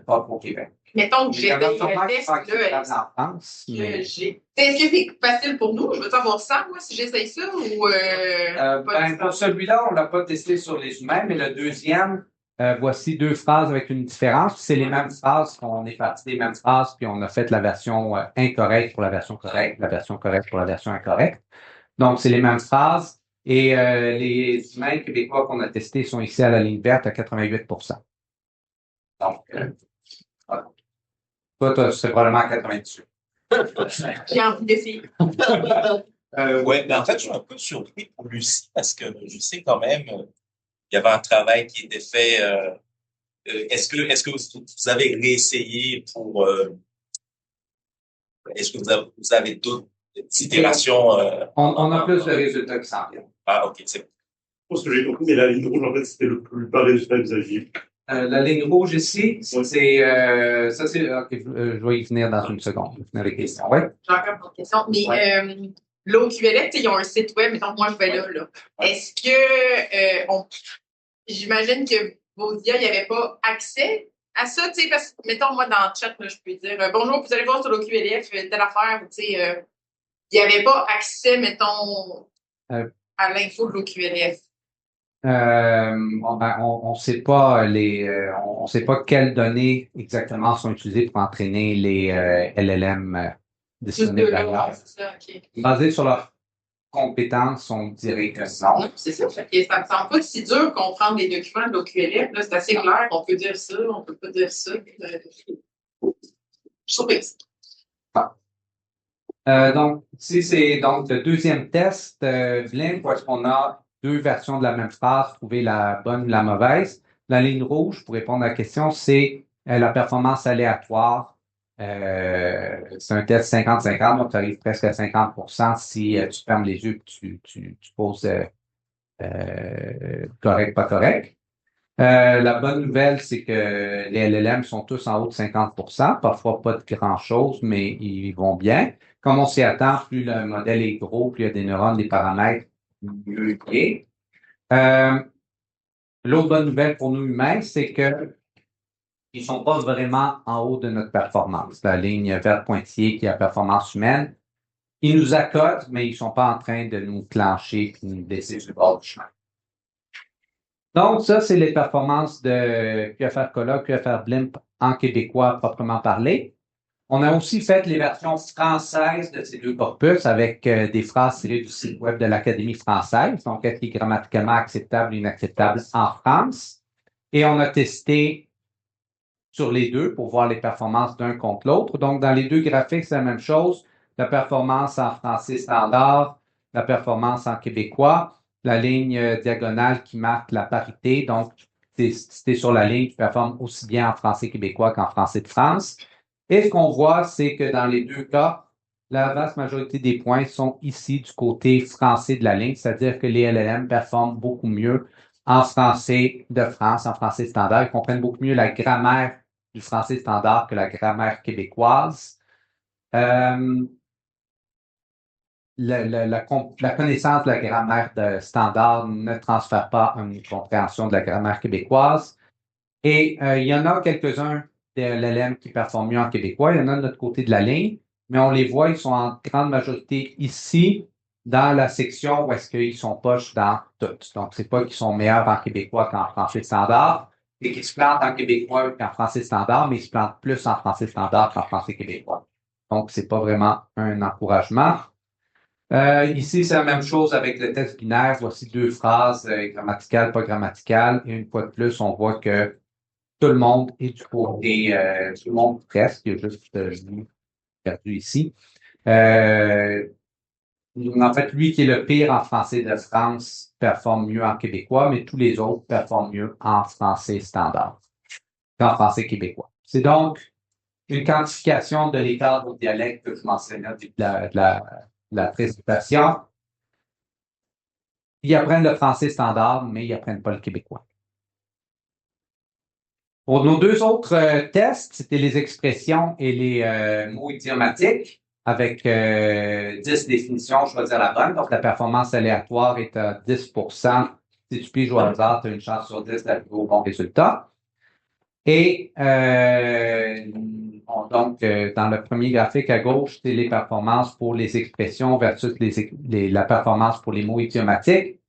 propres au Québec. Mettons que j'ai fait un test, là, est-ce que c'est facile pour nous? Je veux savoir ça, moi, si j'essaye ça, ou pour celui-là, on l'a pas testé sur les humains, mais le deuxième, voici 2 phrases avec une différence. C'est les mêmes phrases, on est parti des mêmes phrases, puis on a fait la version incorrecte pour la version correcte, la version correcte pour la version incorrecte. Donc, c'est les mêmes phrases. Et les humains québécois qu'on a testés sont ici à la ligne verte à 88%. Donc, voilà. Toi, c'est probablement à 98. J'ai envie d'essayer. Ouais, mais en fait, je suis un peu surpris pour Lucie parce que je sais quand même il y avait un travail qui était fait. Est-ce que vous avez réessayé pour est-ce que vous avez d'autres itérations on a plus de résultats qui s'en viennent. Ah, ok, c'est bon. Pour ce que j'ai compris, mais la ligne rouge, en fait, c'était le plus bas résultat que vous aviez. La ligne rouge ici, c'est ça, c'est ok, je vais y venir dans une seconde. Je vais finir les questions. Oui? J'ai encore une question. Mais l'OQLF, ils ont un site web, mettons, moi, je vais là. Est-ce que j'imagine que vos IA, il n'y avait pas accès à ça, tu sais, parce que, mettons, moi, dans le chat, là, je peux dire bonjour, vous allez voir sur l'OQLF, telle affaire, tu sais, il n'y avait pas accès, mettons, à l'info de l'OQLF. On sait pas on sait pas quelles données exactement sont utilisées pour entraîner les LLM disponibles là. Basé sur leurs compétences, on dirait que non. Non, c'est ça. Fait que ça me semble pas si dur de comprendre les documents de l'OQLF. Là, c'est assez clair. On peut dire ça, on peut pas dire ça. Je suis surprise. Donc, si c'est donc le deuxième test, Blimp, où est-ce qu'on a 2 versions de la même phrase, trouver la bonne ou la mauvaise. La ligne rouge, pour répondre à la question, c'est la performance aléatoire. C'est un test 50-50, donc tu arrives presque à 50% si tu fermes les yeux et tu poses correct, pas correct. La bonne nouvelle, c'est que les LLM sont tous en haut de 50%, parfois pas de grand-chose, mais ils vont bien. Comme on s'y attend, plus le modèle est gros, plus il y a des neurones, des paramètres, mieux il est. L'autre bonne nouvelle pour nous humains, c'est que ils sont pas vraiment en haut de notre performance. La ligne verte pointillée qui est la performance humaine, ils nous accotent, mais ils sont pas en train de nous clencher et nous laisser sur le bord du chemin. Donc, ça, c'est les performances de QFR Colloque, QFR Blimp en québécois proprement parlé. On a aussi fait les versions françaises de ces deux corpus avec des phrases tirées du site web de l'Académie française, donc est-ce qui est grammaticalement acceptable ou inacceptable en France. Et on a testé sur les deux pour voir les performances d'un contre l'autre. Donc, dans les deux graphiques, c'est la même chose. La performance en français standard, la performance en québécois, la ligne diagonale qui marque la parité. Donc, si tu es sur la ligne, tu performes aussi bien en français québécois qu'en français de France. Et ce qu'on voit, c'est que dans les deux cas, la vaste majorité des points sont ici du côté français de la ligne, c'est-à-dire que les LLM performent beaucoup mieux en français de France, en français standard. Ils comprennent beaucoup mieux la grammaire du français standard que la grammaire québécoise. La connaissance de la grammaire standard ne transfère pas une compréhension de la grammaire québécoise. Et il y en a quelques-uns de LLM qui performent mieux en québécois. Il y en a de notre côté de la ligne, mais on les voit, ils sont en grande majorité ici, dans la section où est-ce qu'ils sont poches dans toutes. Donc, c'est pas qu'ils sont meilleurs en québécois qu'en français standard, et qu'ils se plantent en québécois qu'en français standard, mais ils se plantent plus en français standard qu'en français québécois. Donc, c'est pas vraiment un encouragement. Ici, c'est la même chose avec le test binaire. Voici deux phrases grammaticales, pas grammaticales. Et une fois de plus, on voit que tout le monde est du côté, tout le monde presque, il y a juste lui perdu ici. En fait, lui qui est le pire en français de France performe mieux en québécois, mais tous les autres performent mieux en français standard qu'en français québécois. C'est donc une quantification de l'écart de dialecte que je mentionnais au début de la présentation. Ils apprennent le français standard, mais ils apprennent pas le québécois. Pour nos deux autres tests, c'était les expressions et les mots idiomatiques avec 10 définitions, choisir la bonne. Donc, la performance aléatoire est à 10%. Si tu piges au hasard, tu as une chance sur 10 d'arriver au bon résultat. Et donc, dans le premier graphique à gauche, c'est les performances pour les expressions versus la performance pour les mots idiomatiques.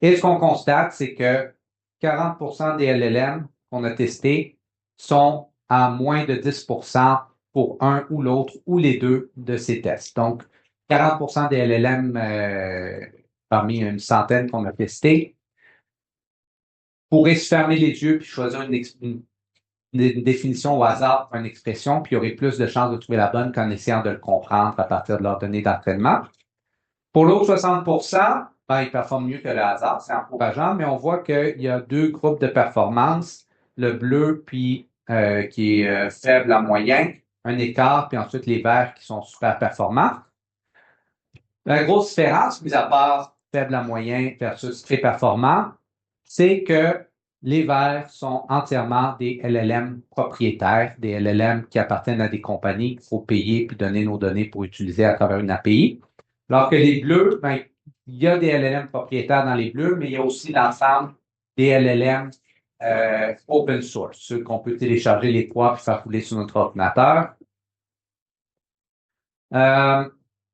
Et ce qu'on constate, c'est que 40% des LLM qu'on a testés sont à moins de 10% pour un ou l'autre ou les deux de ces tests. Donc, 40% des LLM parmi une centaine qu'on a testés pourraient se fermer les yeux puis choisir une définition au hasard pour une expression, puis il y aurait plus de chances de trouver la bonne qu'en essayant de le comprendre à partir de leurs données d'entraînement. Pour l'autre 60%, ils performent mieux que le hasard, c'est encourageant, mais on voit qu'il y a deux groupes de performance, le bleu puis qui est faible à moyen, un écart, puis ensuite les verts qui sont super performants. La grosse différence, mis à part faible à moyen versus très performant, c'est que les verts sont entièrement des LLM propriétaires, des LLM qui appartiennent à des compagnies qu'il faut payer puis donner nos données pour utiliser à travers une API. Alors que les bleus, il y a des LLM propriétaires dans les bleus, mais il y a aussi l'ensemble des LLM open source, ceux qu'on peut télécharger les trois puis faire rouler sur notre ordinateur.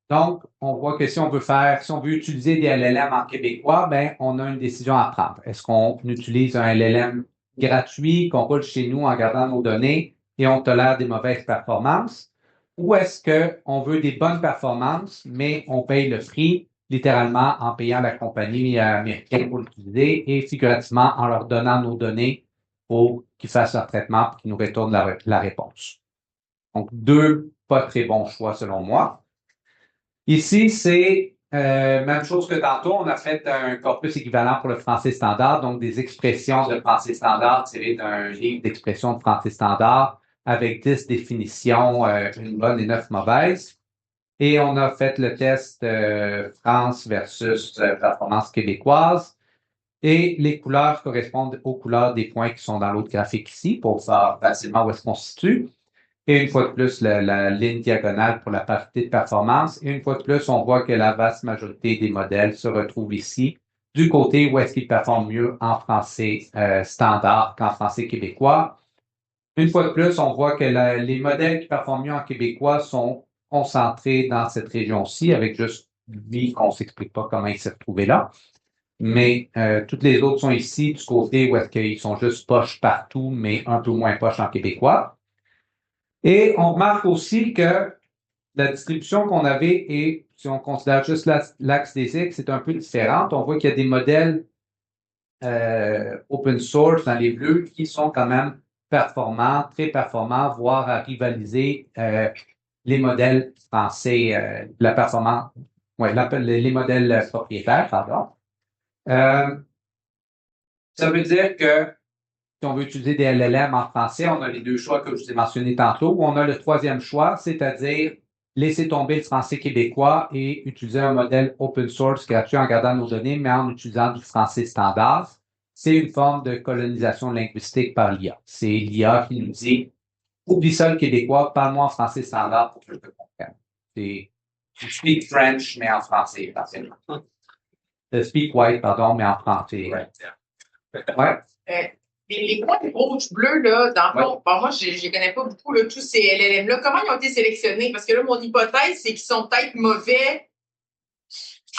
Donc, on voit que si on veut utiliser des LLM en québécois, on a une décision à prendre. Est-ce qu'on utilise un LLM gratuit qu'on roule chez nous en gardant nos données et on tolère des mauvaises performances? Ou est-ce qu'on veut des bonnes performances, mais on paye le prix littéralement en payant la compagnie américaine pour l'utiliser et figurativement en leur donnant nos données pour qu'ils fassent leur traitement pour qu'ils nous retournent la réponse. Donc, deux pas très bons choix selon moi. Ici, c'est même chose que tantôt. On a fait un corpus équivalent pour le français standard, donc des expressions de français standard tirées d'un livre d'expressions de français standard avec 10 définitions, une bonne et 9 mauvaises. Et on a fait le test France versus performance québécoise. Et les couleurs correspondent aux couleurs des points qui sont dans l'autre graphique ici pour savoir facilement où est-ce qu'on se situe. Et une fois de plus, la ligne diagonale pour la parité de performance. Et une fois de plus, on voit que la vaste majorité des modèles se retrouvent ici, du côté où est-ce qu'ils performent mieux en français standard qu'en français québécois. Une fois de plus, on voit que les modèles qui performent mieux en québécois sont concentrés dans cette région-ci, avec juste lui qu'on ne s'explique pas comment il s'est retrouvé là. Mais toutes les autres sont ici du côté où est-ce qu'ils sont juste poches partout, mais un peu moins poches en québécois. Et on remarque aussi que la distribution qu'on avait est, si on considère juste l'axe des X, c'est un peu différente. On voit qu'il y a des modèles open source dans les bleus qui sont quand même performants, très performants, voire à rivaliser les modèles français, la performance, les modèles propriétaires, pardon. Ça veut dire que si on veut utiliser des LLM en français, on a les deux choix que je vous ai mentionnés tantôt, ou on a le troisième choix, c'est-à-dire laisser tomber le français québécois et utiliser un modèle open source gratuit en gardant nos données, mais en utilisant du français standard. C'est une forme de colonisation linguistique par l'IA. C'est l'IA qui nous dit « Oublie ça le québécois, parle-moi en français standard pour que je te comprenne. » C'est « Speak French, mais en français, essentiellement. » Speak white, pardon, mais en français. Ouais. Les points rouges bleus, là, dans le fond, bon, moi, je ne connais pas beaucoup, là, tous ces LLM-là. Comment ils ont été sélectionnés? Parce que là, mon hypothèse, c'est qu'ils sont peut-être mauvais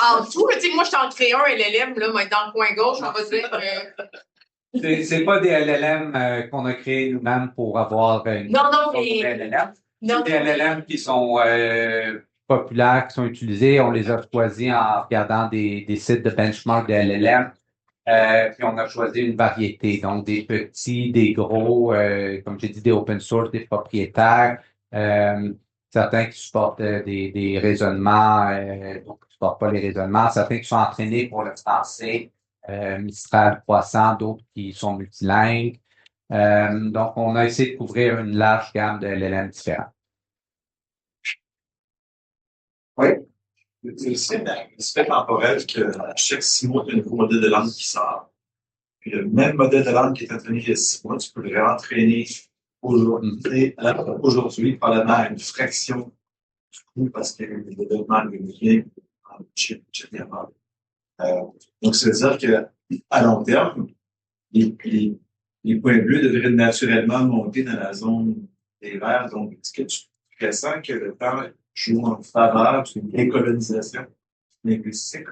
en tout. Tu sais, moi, je t'en crée un LLM, là, moi, dans le coin gauche, on va dire. C'est pas des LLM qu'on a créés nous-mêmes pour avoir une non, mais... LLM. Non. C'est des LLM qui sont populaires, qui sont utilisés. On les a choisis en regardant des sites de benchmark de LLM. Puis on a choisi une variété, donc des petits, des gros, comme j'ai dit, des open source, des propriétaires, certains qui supportent des raisonnements, donc qui ne supportent pas les raisonnements, certains qui sont entraînés pour le français, Mistral 300, d'autres qui sont multilingues. Donc, on a essayé de couvrir une large gamme de LLM différents. Oui. C'est aussi un aspect temporel que chaque 6 mois, il y a un nouveau modèle de langue qui sort. Puis le même modèle de langue qui est entraîné il y a 6 mois, tu peux le réentraîner aujourd'hui, probablement à une fraction du coup, parce qu'il y a eu des développements réguliers en chip, etc. Donc, ça veut dire qu'à long terme, les points bleus devraient naturellement monter dans la zone des verts. Donc, est-ce que tu ressens que le temps joue en faveur d'une décolonisation linguistique?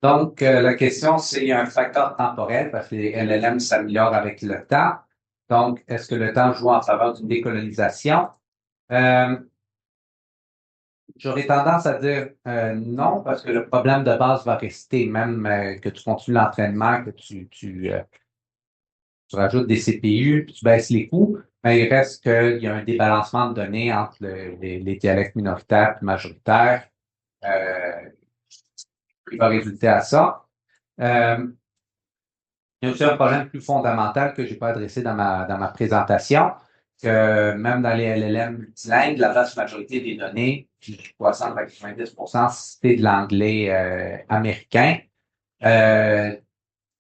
Donc, la question, c'est il y a un facteur temporel parce que les LLM s'améliorent avec le temps. Donc, est-ce que le temps joue en faveur d'une décolonisation? J'aurais tendance à dire non, parce que le problème de base va rester, même que tu continues l'entraînement, que tu rajoutes des CPU, puis tu baisses les coûts, mais il reste qu'il y a un débalancement de données entre les dialectes minoritaires et majoritaires qui va résulter à ça. Il y a aussi un problème plus fondamental que je n'ai pas adressé dans ma présentation, que même dans les LLM multilingues, la vaste majorité des données, 60 à 90%, c'est de l'anglais américain.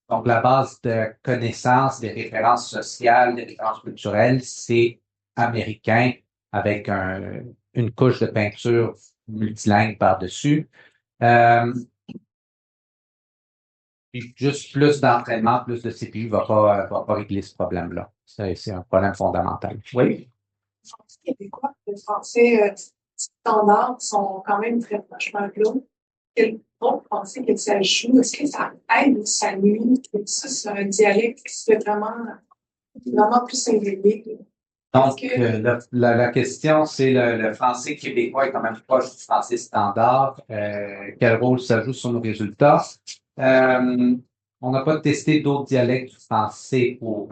Donc, la base de connaissances, des références sociales, des références culturelles, c'est américain avec une couche de peinture multilingue par-dessus. Puis juste plus d'entraînement, plus de CPU va pas régler ce problème-là. C'est un problème fondamental. Oui? Les Français québécois, les Français standards sont quand même très proches l'un de l'autre. Quel rôle pensez que ça joue? Est-ce que ça aide ou ça nuit? Ça, c'est un dialecte qui se fait vraiment plus singulier. Donc, la question, c'est le français québécois est quand même proche du français standard. Quel rôle ça joue sur nos résultats? On n'a pas testé d'autres dialectes du français pour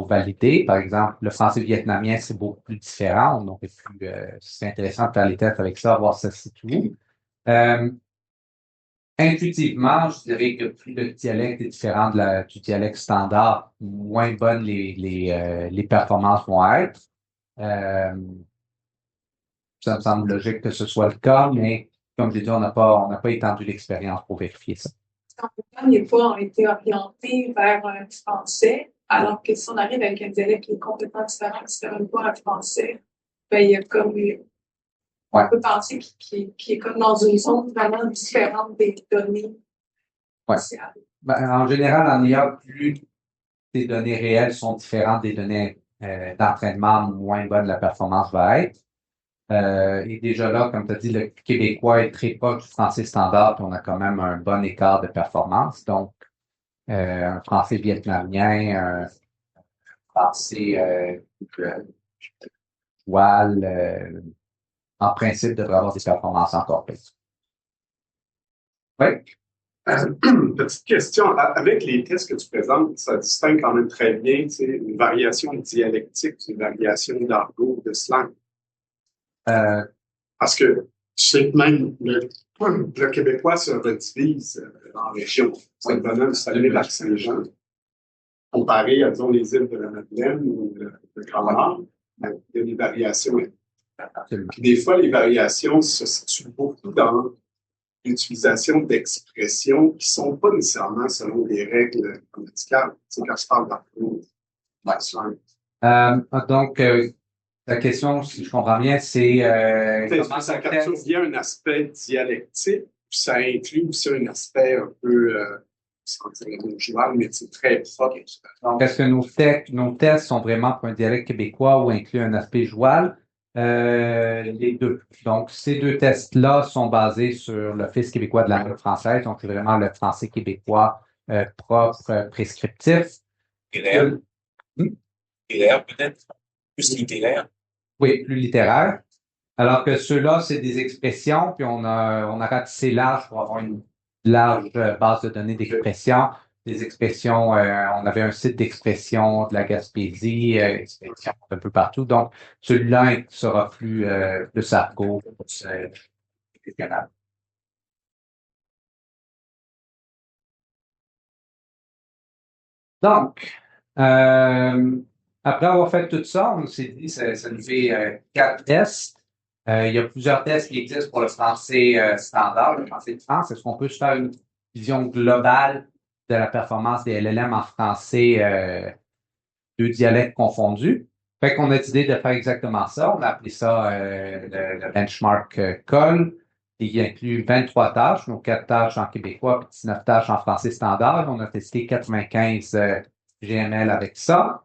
valider. Par exemple, le français vietnamien, c'est beaucoup plus différent. On aurait pu, c'est intéressant de faire les tests avec ça, voir ça se situe. Intuitivement, je dirais que plus le dialecte est différent du dialecte standard, moins bonnes les performances vont être. Ça me semble logique que ce soit le cas, mais comme j'ai dit, on n'a pas étendu l'expérience pour vérifier ça. Les fois ont été orientés vers un français, alors que si on arrive avec un dialecte qui est complètement différent, qui se fait pas un français, ben, il y a comme on peut penser qu'il est comme dans une zone vraiment différente des données Ouais. Ben, en général, en IA, plus tes données réelles sont différentes des données d'entraînement, moins bonne la performance va être. Et déjà là, comme tu as dit, le québécois est très proche du français standard, puis on a quand même un bon écart de performance. Donc, un français vietnamien, un français joual, en principe, devrait avoir des performances encore plus. Oui. Petite question. Avec les tests que tu présentes, ça distingue quand même très bien, tu sais, une variation dialectique, une variation d'argot, de slang. Parce que je sais que même le québécois se redivise en régions. C'est le bonhomme du Saguenay-Lac-Saint-Jean, comparé à, disons, les îles de la Madeleine ou le Grand-Nord, il y a des variations. Puis des fois, les variations se situent beaucoup dans l'utilisation d'expressions qui ne sont pas nécessairement selon des règles grammaticales. Tu sais, quand je parle d'argot, Donc, la question, si je comprends bien, c'est est-ce que ça capture bien un aspect dialectique, puis ça inclut aussi un aspect un peu, sans dire le mot joual, mais c'est très proche. Donc, est-ce que nos tests sont vraiment pour un dialecte québécois ou incluent un aspect joual? Les deux. Donc, ces deux tests-là sont basés sur l'Office québécois de la langue française. Donc, c'est vraiment le français québécois propre, prescriptif. Littéraire. Littéraire, peut-être. Plus littéraire. Oui, plus littéraire. Alors que ceux-là, c'est des expressions, puis on a ratissé large pour avoir une large base de données d'expressions. Des expressions, on avait un site d'expression de la Gaspésie, expressions un peu partout. Donc, celui-là sera plus argot, plus régional. Donc, après avoir fait tout ça, on s'est dit, ça nous fait 4 tests. Il y a plusieurs tests qui existent pour le français standard, le français de France. Est-ce qu'on peut se faire une vision globale de la performance des LLM en français, deux dialectes confondus? Fait qu'on a décidé de faire exactement ça. On a appelé ça le benchmark COL. Il inclut 23 tâches, donc 4 tâches en québécois et 19 tâches en français standard. On a testé 95 GML avec ça.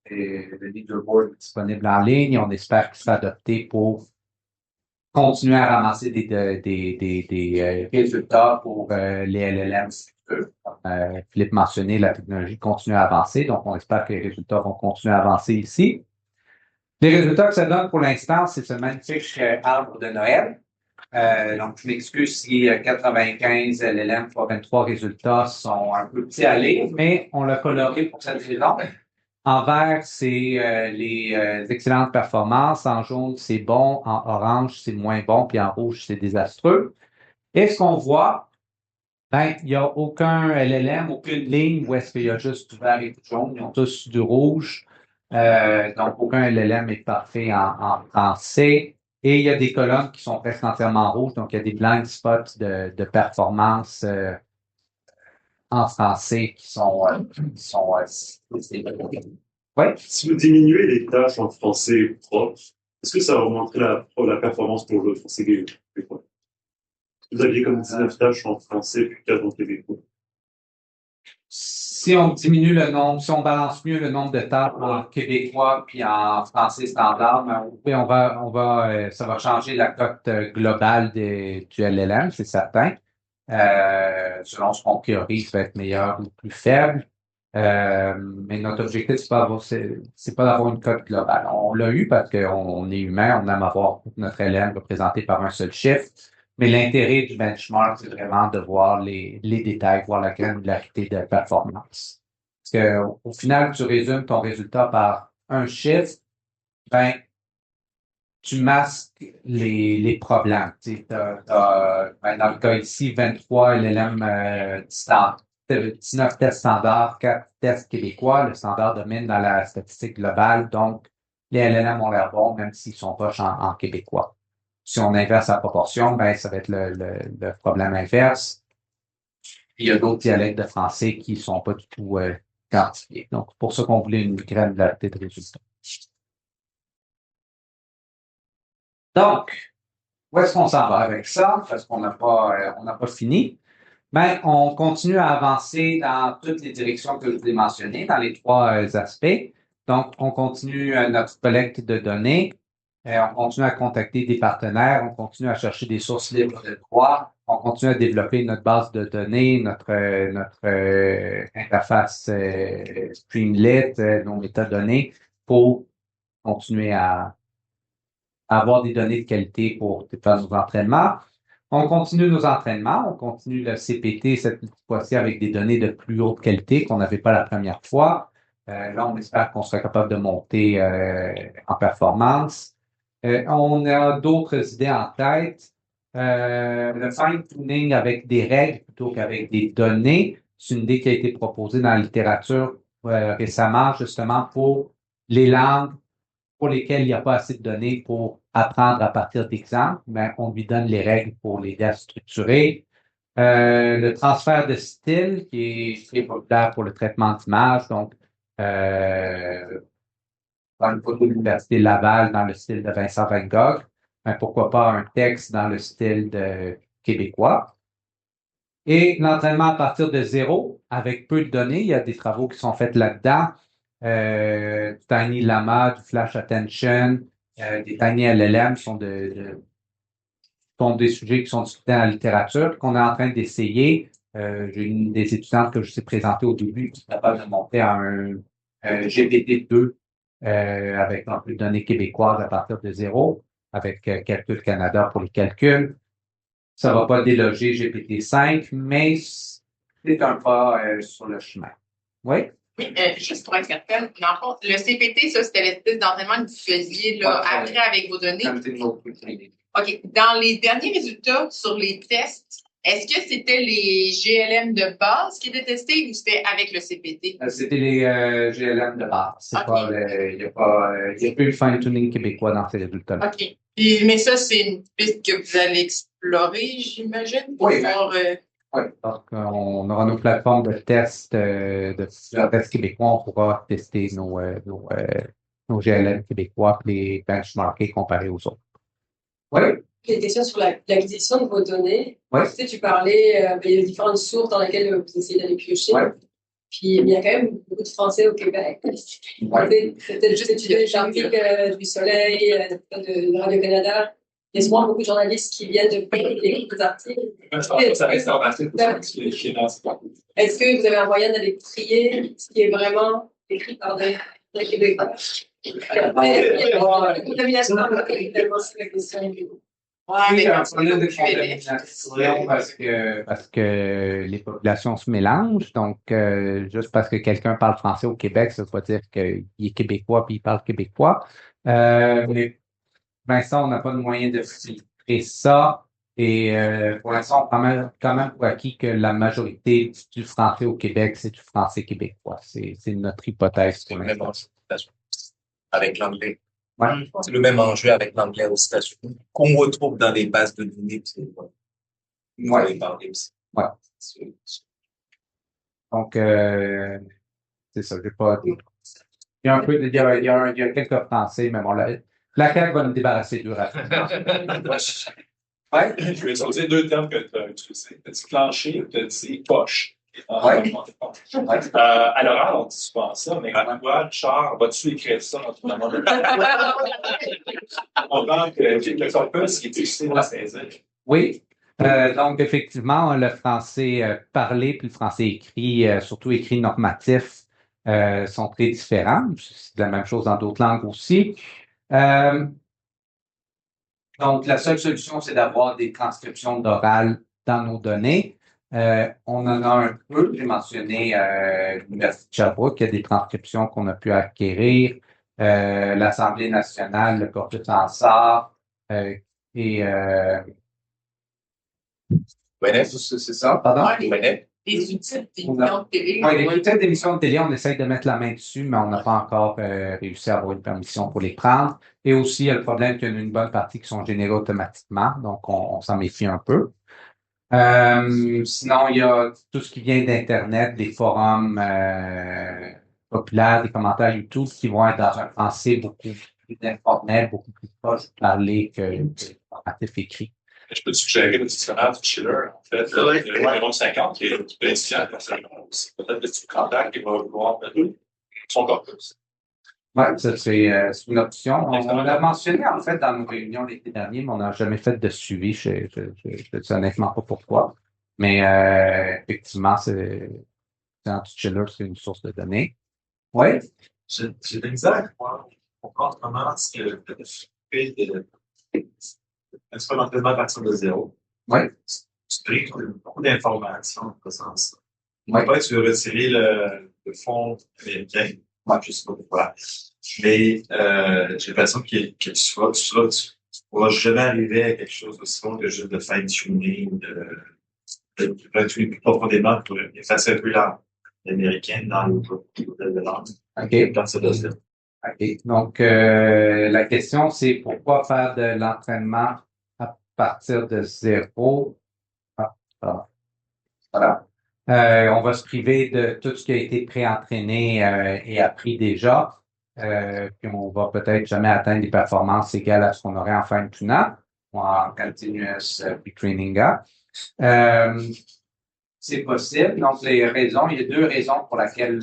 Et le leaderboard est disponible en ligne. On espère qu'il sera adopté pour continuer à ramasser des résultats pour les LLM. Philippe mentionnait, la technologie continue à avancer, donc on espère que les résultats vont continuer à avancer ici. Les résultats que ça donne pour l'instant, c'est ce magnifique arbre de Noël. Donc, je m'excuse si 95 LLM x 23 résultats sont un peu petits à lire, mais on l'a coloré pour cette raison. En vert, c'est les excellentes performances. En jaune, c'est bon. En orange, c'est moins bon. Puis en rouge, c'est désastreux. Et ce qu'on voit, ben, il n'y a aucun LLM, aucune ligne où est-ce qu'il y a juste du vert et du jaune. Ils ont tous du rouge. Donc, aucun LLM est parfait en français. Et il y a des colonnes qui sont presque entièrement rouges. Donc, il y a des blind spots de performance en français qui sont ouais. Si vous diminuez les tâches en français propre, est-ce que ça va augmenter la performance pour le français québécois? Vous aviez comme 19 tâches en français puis 4 en québécois. Si on diminue le nombre, si on balance mieux le nombre de tâches en québécois puis en français standard, ben, oui, ça va changer la cote globale du LLM, c'est certain. Selon ce qu'on priorise, ça va être meilleur ou plus faible. Mais notre objectif, c'est pas d'avoir une cote globale. On l'a eu parce qu'on est humain, on aime avoir notre LLM représenté par un seul chiffre. Mais l'intérêt du benchmark, c'est vraiment de voir les détails, voir la granularité de performance. Parce que au final, tu résumes ton résultat par un chiffre, ben, tu masques les problèmes. Ben, dans le cas ici, 23 LLM 19 tests standards, 4 tests québécois. Le standard domine dans la statistique globale, donc les LLM ont l'air bons, même s'ils sont poches en québécois. Si on inverse la proportion, ben, ça va être le problème inverse. Il y a d'autres dialectes de français qui sont pas du tout quantifiés. Donc, pour ça qu'on voulait une granularité de résultats. Donc, où est-ce qu'on s'en va avec ça? Parce qu'on n'a pas fini. Ben, on continue à avancer dans toutes les directions que je vous ai mentionnées, dans les trois aspects. Donc, on continue notre collecte de données, on continue à contacter des partenaires, on continue à chercher des sources libres de droit, on continue à développer notre base de données, notre interface Streamlit, nos métadonnées pour continuer à avoir des données de qualité pour faire nos entraînements. On continue nos entraînements, on continue le CPT cette fois-ci avec des données de plus haute qualité qu'on n'avait pas la première fois. Là, on espère qu'on sera capable de monter en performance. On a d'autres idées en tête. Le fine-tuning avec des règles plutôt qu'avec des données, c'est une idée qui a été proposée dans la littérature récemment, justement pour les langues pour lesquelles il n'y a pas assez de données pour apprendre à partir d'exemples, mais on lui donne les règles pour les à structurer. Le transfert de style, qui est très populaire pour le traitement d'image, donc dans une photo de l'Université Laval dans le style de Vincent Van Gogh, mais pourquoi pas un texte dans le style de québécois. Et l'entraînement à partir de zéro, avec peu de données, il y a des travaux qui sont faits là-dedans. Du Tiny Llama, du Flash Attention, des Tiny LLM sont des sujets qui sont discutés dans la littérature, qu'on est en train d'essayer. J'ai une des étudiantes que je vous ai présentée au début qui est capable de monter à un GPT-2 avec un peu de données québécoises à partir de zéro, avec Calcul Canada pour les calculs. Ça va pas déloger GPT-5, mais c'est un pas sur le chemin. Oui? Oui, juste pour être certaine, dans le fond, le CPT, ça, c'était l'espèce d'entraînement que vous faisiez là, après avec vos données. OK. Dans les derniers résultats sur les tests, est-ce que c'était les GLM de base qui étaient testés ou c'était avec le CPT? C'était les GLM de base. C'est pas il n'y a plus le fine-tuning québécois dans ces résultats-là. OK. Mais ça, c'est une piste que vous allez explorer, j'imagine, pour voir. Oui, donc on aura nos plateformes de tests de tests québécois, on pourra tester nos GLM québécois et les benchmarker comparés aux autres. Oui. J'ai une question sur l'acquisition de vos données. Oui. Tu sais, tu parlais, il y a différentes sources dans lesquelles vous essayez d'aller piocher. Oui. Puis il y a quand même beaucoup de Français au Québec. Oui. C'est peut-être juste étudier l'article du Soleil, de Radio-Canada. Il y a souvent beaucoup de journalistes qui viennent de écrire des articles. Je pense que ça reste en article. Est-ce que vous avez un moyen d'aller trier ce qui est vraiment écrit par des Québécois? La contamination c'est la question. Oui, il y a un problème de contamination parce que les populations se mélangent. Donc, juste parce que quelqu'un parle français au Québec, ça ne veut pas dire qu'il est québécois puis il parle québécois. Mais Vincent, on n'a pas de moyen de filtrer ça. Et pour l'instant, on prend quand même pour acquis que la majorité du français au Québec, c'est du français québécois. C'est notre hypothèse pour l'instant. Avec l'anglais. Ouais. C'est le même enjeu avec l'anglais aux États-Unis qu'on retrouve dans les bases de données. Vous avez parlé aussi. Ouais. Donc, c'est ça. J'ai pas. Il y a un peu, il y a quelques Français, mais bon, la CAQ va nous débarrasser du reste. Ouais. Je vais utiliser deux termes que tu as utilisés. Tu as dit plancher ou tu as dit poche. Ouais. À l'oral, on dit souvent ça, mais à l'oral, Char, vas-tu écrire ça dans ton amont? On parle que son poste qui est difficile à saisir. Oui. Donc, effectivement, le français parlé puis le français écrit, surtout écrit normatif, sont très différents. C'est la même chose dans d'autres langues aussi. Donc, la seule solution, c'est d'avoir des transcriptions d'oral dans nos données. On en a un peu. J'ai mentionné l'Université de Sherbrooke, il y a des transcriptions qu'on a pu acquérir. L'Assemblée nationale, le corpus en sort, et c'est ça, pardon? Les outils d'émission de télé. Oui, les outils d'émission de télé, on essaye de mettre la main dessus, mais on n'a pas encore réussi à avoir une permission pour les prendre. Et aussi, il y a le problème qu'il y en a une bonne partie qui sont générées automatiquement, donc on s'en méfie un peu. Sinon, il y a tout ce qui vient d'Internet, des forums populaires, des commentaires YouTube qui vont être dans un français beaucoup plus informel, beaucoup plus proche de parler que le formatif écrit. Je peux te suggérer le dictionnaire du Schiller, en fait, de Raymond 50, qui est étudiant, personnellement. C'est peut-être que tu contactes, il va vouloir son corpus. Oui, ça, c'est une option. On l'a mentionné, en fait, dans nos réunions l'été dernier, mais on n'a jamais fait de suivi. Je ne sais honnêtement pas pourquoi. Mais effectivement, Chiller, c'est une source de données. Oui? J'ai de la misère à comprendre comment est-ce que le fait de l'entraînement à partir de zéro. Oui. Tu briques beaucoup d'informations dans ce sens. Oui. Après, tu veux retirer le fond américain. Moi, je ne sais pas pourquoi. Mais j'ai l'impression que tu ne pourras jamais arriver à quelque chose aussi bon que juste de fine-tuning, de fine-tuner plus profondément pour effacer un peu l'américain dans le modèle de langue. OK. Dans ce dossier. OK. Donc, la question, c'est pourquoi faire de l'entraînement à partir de zéro? Voilà. On va se priver de tout ce qui a été pré-entraîné et appris déjà. Puis on va peut-être jamais atteindre des performances égales à ce qu'on aurait en fin de tunant ou en continuous retraining. C'est possible. Donc, il y a deux raisons pour lesquelles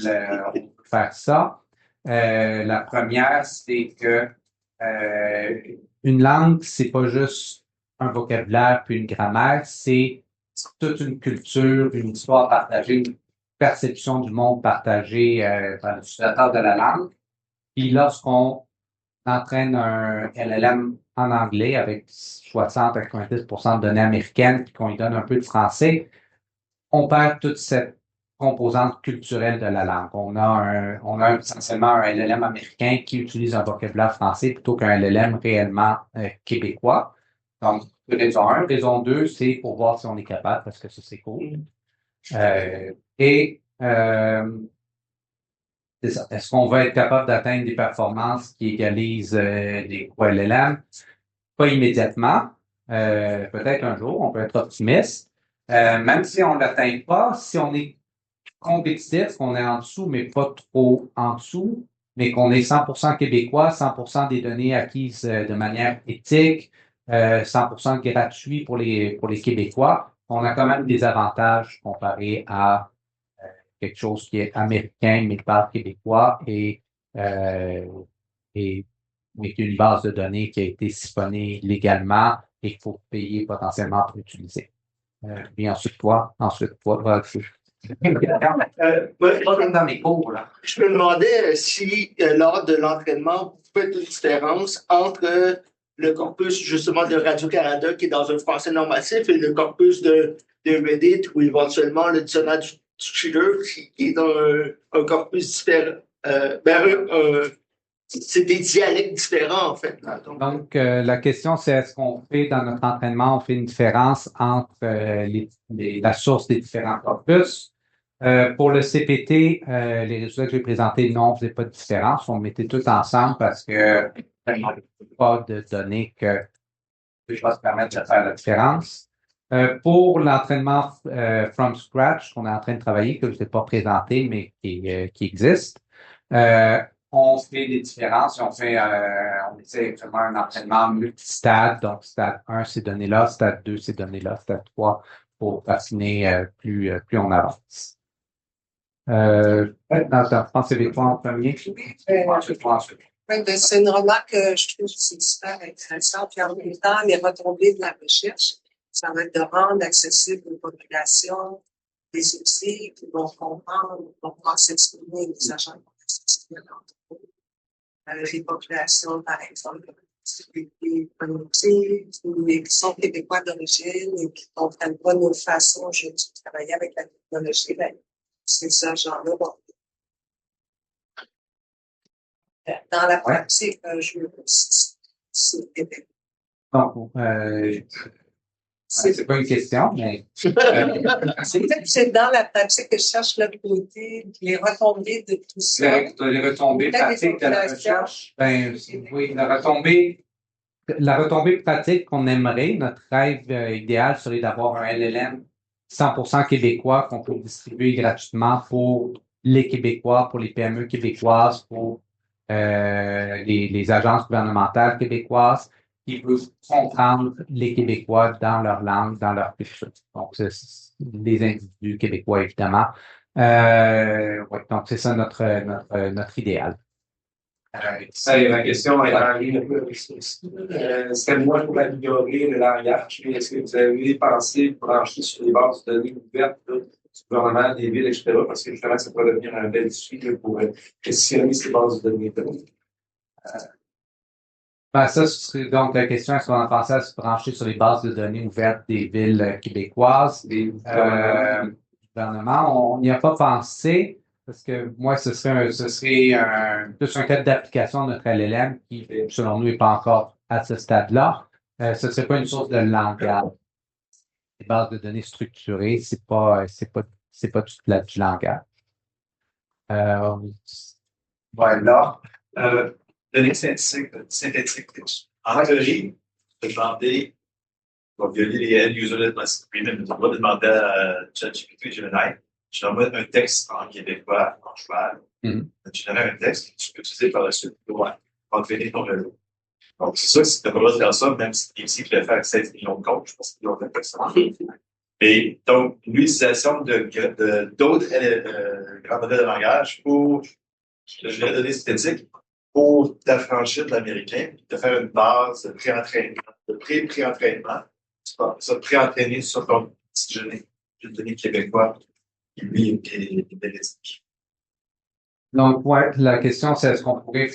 on peut faire ça. La première, c'est que une langue, c'est pas juste un vocabulaire puis une grammaire, c'est toute une culture, une histoire partagée, une perception du monde partagée par l'utilisateur de la langue. Puis lorsqu'on entraîne un LLM en anglais avec 60-90% de données américaines, puis qu'on lui donne un peu de français, on perd toute cette composante culturelle de la langue. On a essentiellement un LLM américain qui utilise un vocabulaire français plutôt qu'un LLM réellement québécois. Donc, raison 1. Raison 2, c'est pour voir si on est capable, parce que ça, c'est cool. C'est ça. Est-ce qu'on va être capable d'atteindre des performances qui égalisent les LLM? Pas immédiatement. Peut-être un jour, on peut être optimiste. Même si on ne l'atteint pas, si on est compétitif, qu'on est en dessous, mais pas trop en dessous, mais qu'on est 100% québécois, 100% des données acquises de manière éthique, 100% gratuit pour les Québécois, on a quand même des avantages comparé à quelque chose qui est américain, mais par québécois et mais qui est une base de données qui a été siphonnée légalement et qu'il faut payer potentiellement pour utiliser. Puis ensuite, toi, voilà. Dans mes cours, là. Je me demandais si, lors de l'entraînement, vous faites une différence entre le corpus, justement, de Radio-Canada, qui est dans un français normatif, et le corpus de Reddit, ou éventuellement le dictionnaire du Schiller, qui est dans un corpus différent. C'est des dialectes différents, en fait. Donc, la question, c'est est-ce qu'on fait, dans notre entraînement, on fait une différence entre la source des différents corpus? Pour le CPT, les résultats que j'ai présentés, non, on ne faisait pas de différence. On mettait tout ensemble parce que il n'y a pas de données que je vais se permettre de faire la différence. Pour l'entraînement from scratch qu'on est en train de travailler, que je n'ai pas présenté, mais qui existe, on fait des différences. On essaie vraiment un entraînement multistade. Donc, stade 1, ces données-là, stade 2, ces données-là, stade 3, pour affiner plus on avance. Je pense que c'est toi en premier. C'est une remarque que je trouve super intéressante. Puis en même temps, les retombées de la recherche, ça va être de rendre accessible aux populations des outils qui vont comprendre, vont pouvoir s'exprimer les agents les populations, par exemple, les communautés qui sont québécois d'origine et qui ne comprennent pas nos façons de travailler avec la technologie. Ben, c'est ce genre-là. Bon. Dans la pratique, je veux aussi c'est Québec. Donc, c'est pas une question, mais c'est dans la pratique que je cherche le côté, les retombées de tout ça. Les retombées pratiques de la recherche, ben oui, la retombée pratique qu'on aimerait, notre rêve idéal serait d'avoir un LLM 100% québécois qu'on peut distribuer gratuitement pour les Québécois, pour les PME québécoises, pour les agences gouvernementales québécoises. qui peut comprendre les Québécois dans leur langue, dans leur culture. Donc, c'est les individus québécois, évidemment. Ouais, donc, c'est ça notre idéal. Ma question est en lien un peu avec ça aussi. C'était moi pour améliorer le langage. Mais est-ce que vous avez pensé brancher sur les bases de données ouvertes là, du gouvernement, des villes, etc., parce que justement, ça pourrait devenir un bel outil là, pour questionner ces bases de données. Ben, ça serait donc la question, est-ce qu'on a pensé à se brancher sur les bases de données ouvertes des villes québécoises? Gouvernement, on n'y a pas pensé. Parce que moi, ce serait plus un cas d'application de notre LLM qui, selon nous, n'est pas encore à ce stade-là. Ce ne serait pas une source de langage. Les bases de données structurées, c'est pas tout du langage. Voilà. Données synthétiques. En théorie, je vais demander, on va violer les end-user agreements, on va demander à ChatGPT Gemini. Je t'envoie un texte en québécois, en cheval. Tu donnes un texte que tu peux utiliser par la suite pour entraîner ton réseau. Donc, c'est sûr que si tu n'as pas le droit de faire ça, même si tu le faire avec 7 millions de comptes, je pense qu'il y a aucune personne. Et donc, l'utilisation d'autres grands modèles de langage pour gérer des données synthétiques pour t'affranchir de l'américain, te faire une base de pré-entraînement, tu peux ça pré-entraîner sur ton petit données québécois. Lui, donc, ouais, la question, c'est est-ce qu'on pourrait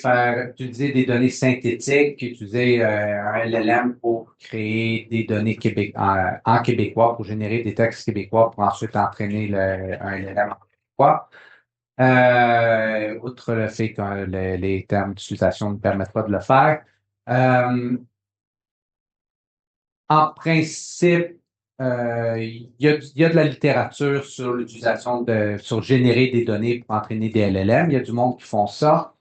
utiliser des données synthétiques, utiliser un LLM pour créer des données en québécois, pour générer des textes québécois, pour ensuite entraîner un LLM en québécois. Outre le fait que les termes d'utilisation ne permettent pas de le faire. En principe, il y a de la littérature sur l'utilisation sur générer des données pour entraîner des LLM. Il y a du monde qui font ça.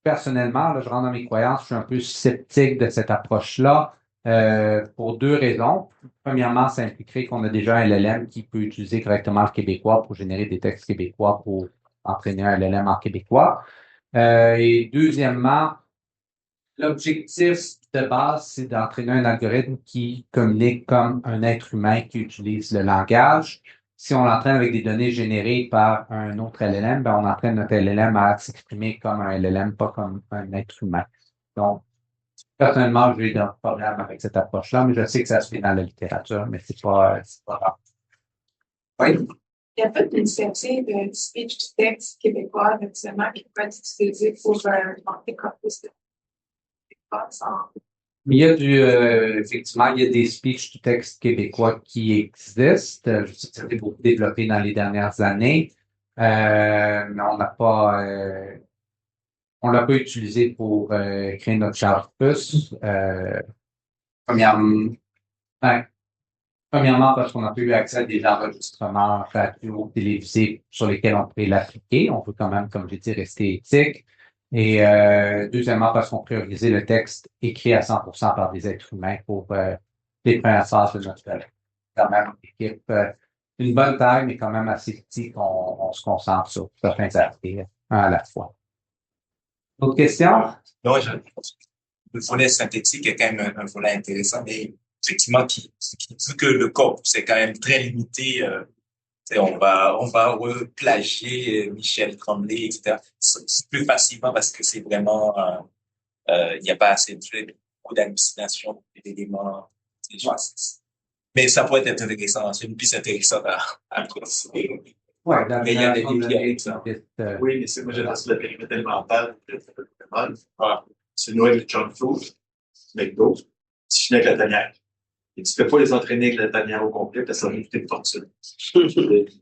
Personnellement, là, je rentre dans mes croyances, je suis un peu sceptique de cette approche-là pour deux raisons. Premièrement, ça impliquerait qu'on a déjà un LLM qui peut utiliser correctement le québécois pour générer des textes québécois pour entraîner un LLM en québécois. Et deuxièmement, l'objectif de base, c'est d'entraîner un algorithme qui communique comme un être humain qui utilise le langage. Si on l'entraîne avec des données générées par un autre LLM, ben on entraîne notre LLM à s'exprimer comme un LLM, pas comme un être humain. Donc, personnellement, j'ai un problème avec cette approche-là, mais je sais que ça se fait dans la littérature, mais c'est pas grave. Oui? Il y a pas d'initiative de speech to text québécois, actuellement, qui peut être utilisée pour monter corpus de il y a effectivement, il y a des speech to text québécois qui existent. Je sais que ça a été beaucoup développé dans les dernières années, mais on l'a pas utilisé pour créer notre corpus. Premièrement, parce qu'on n'a pas eu accès à des enregistrements radio, télévisés sur lesquels on pourrait l'appliquer. On veut quand même, comme j'ai dit, rester éthique. Et deuxièmement, parce qu'on priorisait le texte écrit à 100% par des êtres humains pour les premières phases de notre quand même une équipe une bonne taille, mais quand même assez petit qu'on se concentre sur certains aspects un à la fois. D'autres questions? Non, le volet synthétique est quand même un volet intéressant, mais effectivement qui dit que le corpus est quand même très limité. On va plagier Michel Tremblay, etc. C'est plus facilement parce que c'est vraiment, il n'y a pas assez beaucoup d'hallucinations, d'éléments. Mais ça pourrait être intéressant, c'est plus intéressant à considérer. Ouais, mais il y a des biais, oui, mais c'est moi, j'aime sur le périmètre alimentaire, c'est nourrir le junk food, McDo, si je finis avec la tanière. Et tu ne peux pas les entraîner avec la tanière au complet parce que ça va coûter une fortune.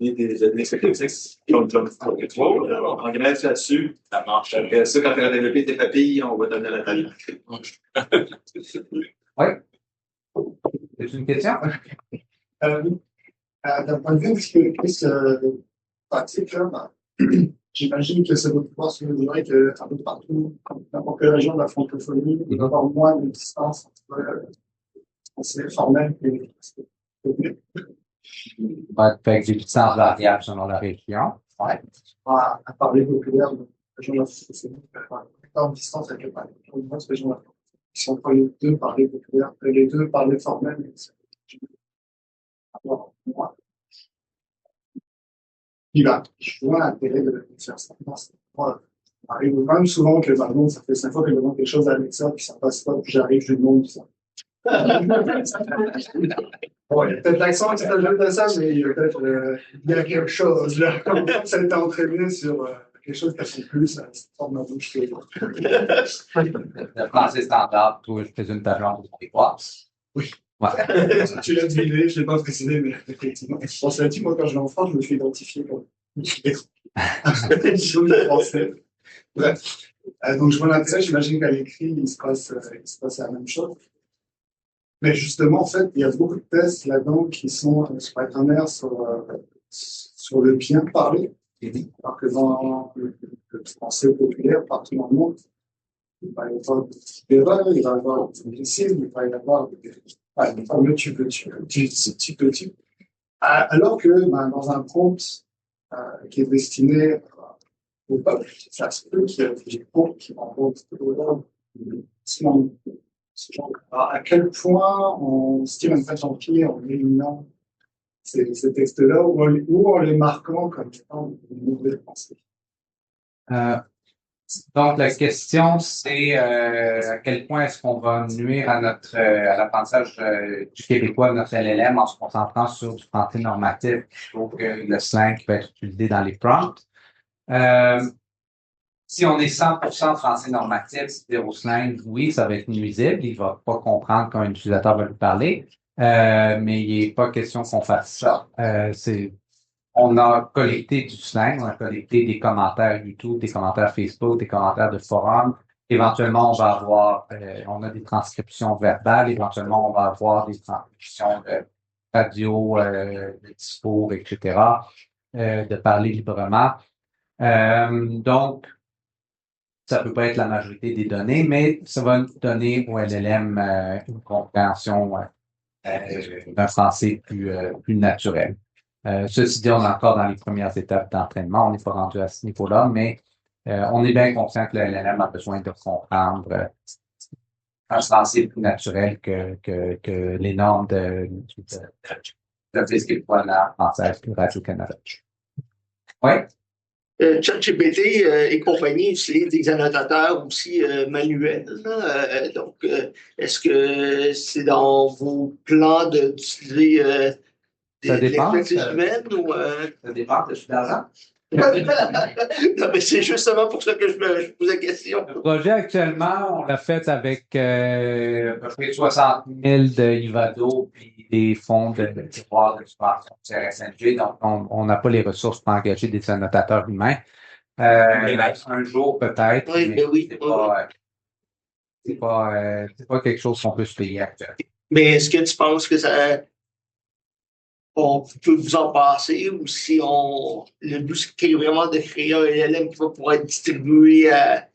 Des spécialistes qui ont le junk food. On grève là-dessus, ça marche. Après ça, quand tu as développé tes papilles, on va donner la tanière. Oui. C'est une question? D'un point de vue plus pratique, là, j'imagine que ça va pouvoir se mesurer qu'un peu partout, n'importe quelle région de la francophonie, il va y avoir moins de distance entre c'est formel et avec des distances variables selon la région. Ouais. À parler populaire de la région de la francophonie, en distance avec une autre région de la francophonie. si on prend les deux parlers populaires, les deux parlers formels, alors, moi, je vois l'intérêt de faire ça. Moi, ça arrive même souvent que, pardon, ça fait 5 fois que je demande quelque chose avec ça, puis ça passe pas, puis j'arrive, je lui demande ça. Bon, il y a peut-être l'accent qui s'ajoute à ça, mais il y a peut-être il y a quelque chose, là. Comme ça a été entraîné sur quelque chose qui a fait plus, ça sort de ma bouche. Le français standard, toi, je présume ta langue québécois. Oui. Ouais. Tu l'as deviné, je ne l'ai pas précisé, mais effectivement. On s'est dit, moi, quand je vais en France, je me suis identifié comme français. Bref. Donc, je vois l'intérêt, j'imagine qu'à l'écrit, il se passe la même chose. Mais justement, en fait, il y a beaucoup de tests là-dedans qui sont sur la grammaire, sur le bien parler. Alors que dans le français populaire, partout dans le monde, il va y avoir des petites erreurs, il va y avoir des anglicismes, il va y avoir des fameux tu peux. Alors que dans un prompt qui est destiné au peuple, ça se peut qu'il y ait des prompts qui renvoient alors, à quel point on se tire une tâche en pied en éliminant ces textes-là ou en les marquant comme étant une nouvelle pensée? Donc, la question, c'est à quel point est-ce qu'on va nuire à l'apprentissage du québécois de notre LLM en se concentrant sur du français normatif plutôt que le slang qui va être utilisé dans les prompts. Si on est 100% français normatif, zéro slang, oui, ça va être nuisible. Il va pas comprendre quand un utilisateur va lui parler. Mais il n'est pas question qu'on fasse ça. On a collecté du slang, on a collecté des commentaires YouTube, des commentaires Facebook, des commentaires de forum. Éventuellement, on a des transcriptions verbales. Éventuellement, on va avoir des transcriptions de radio, de discours, etc., de parler librement. Donc, ça peut pas être la majorité des données, mais ça va nous donner au LLM une compréhension d'un français plus naturel. Ceci dit, on est encore dans les premières étapes d'entraînement. On n'est pas rendu à ce niveau-là, mais on est bien conscient que le LLM a besoin de comprendre un français plus naturel que les normes de Québécois française puis Radio-Canada. Oui? ChatGPT et compagnie utilisent des annotateurs aussi manuels. Donc, est-ce que c'est dans vos plans d'utiliser l'expertise humaine ou Ça dépend, tu d'argent? Non, mais c'est justement pour ça que je pose la question. Le projet actuellement, on l'a fait avec à peu près 60 000 de Ivado puis des fonds de tiroirs de subvention du CRSNG. Donc, on n'a pas les ressources pour engager des annotateurs humains. Un jour peut-être, oui, mais oui, c'est pas quelque chose qu'on peut se payer actuellement. Mais est-ce que tu penses que on peut vous en passer ou si le but c'est vraiment de créer un LLM qui va pouvoir être distribué à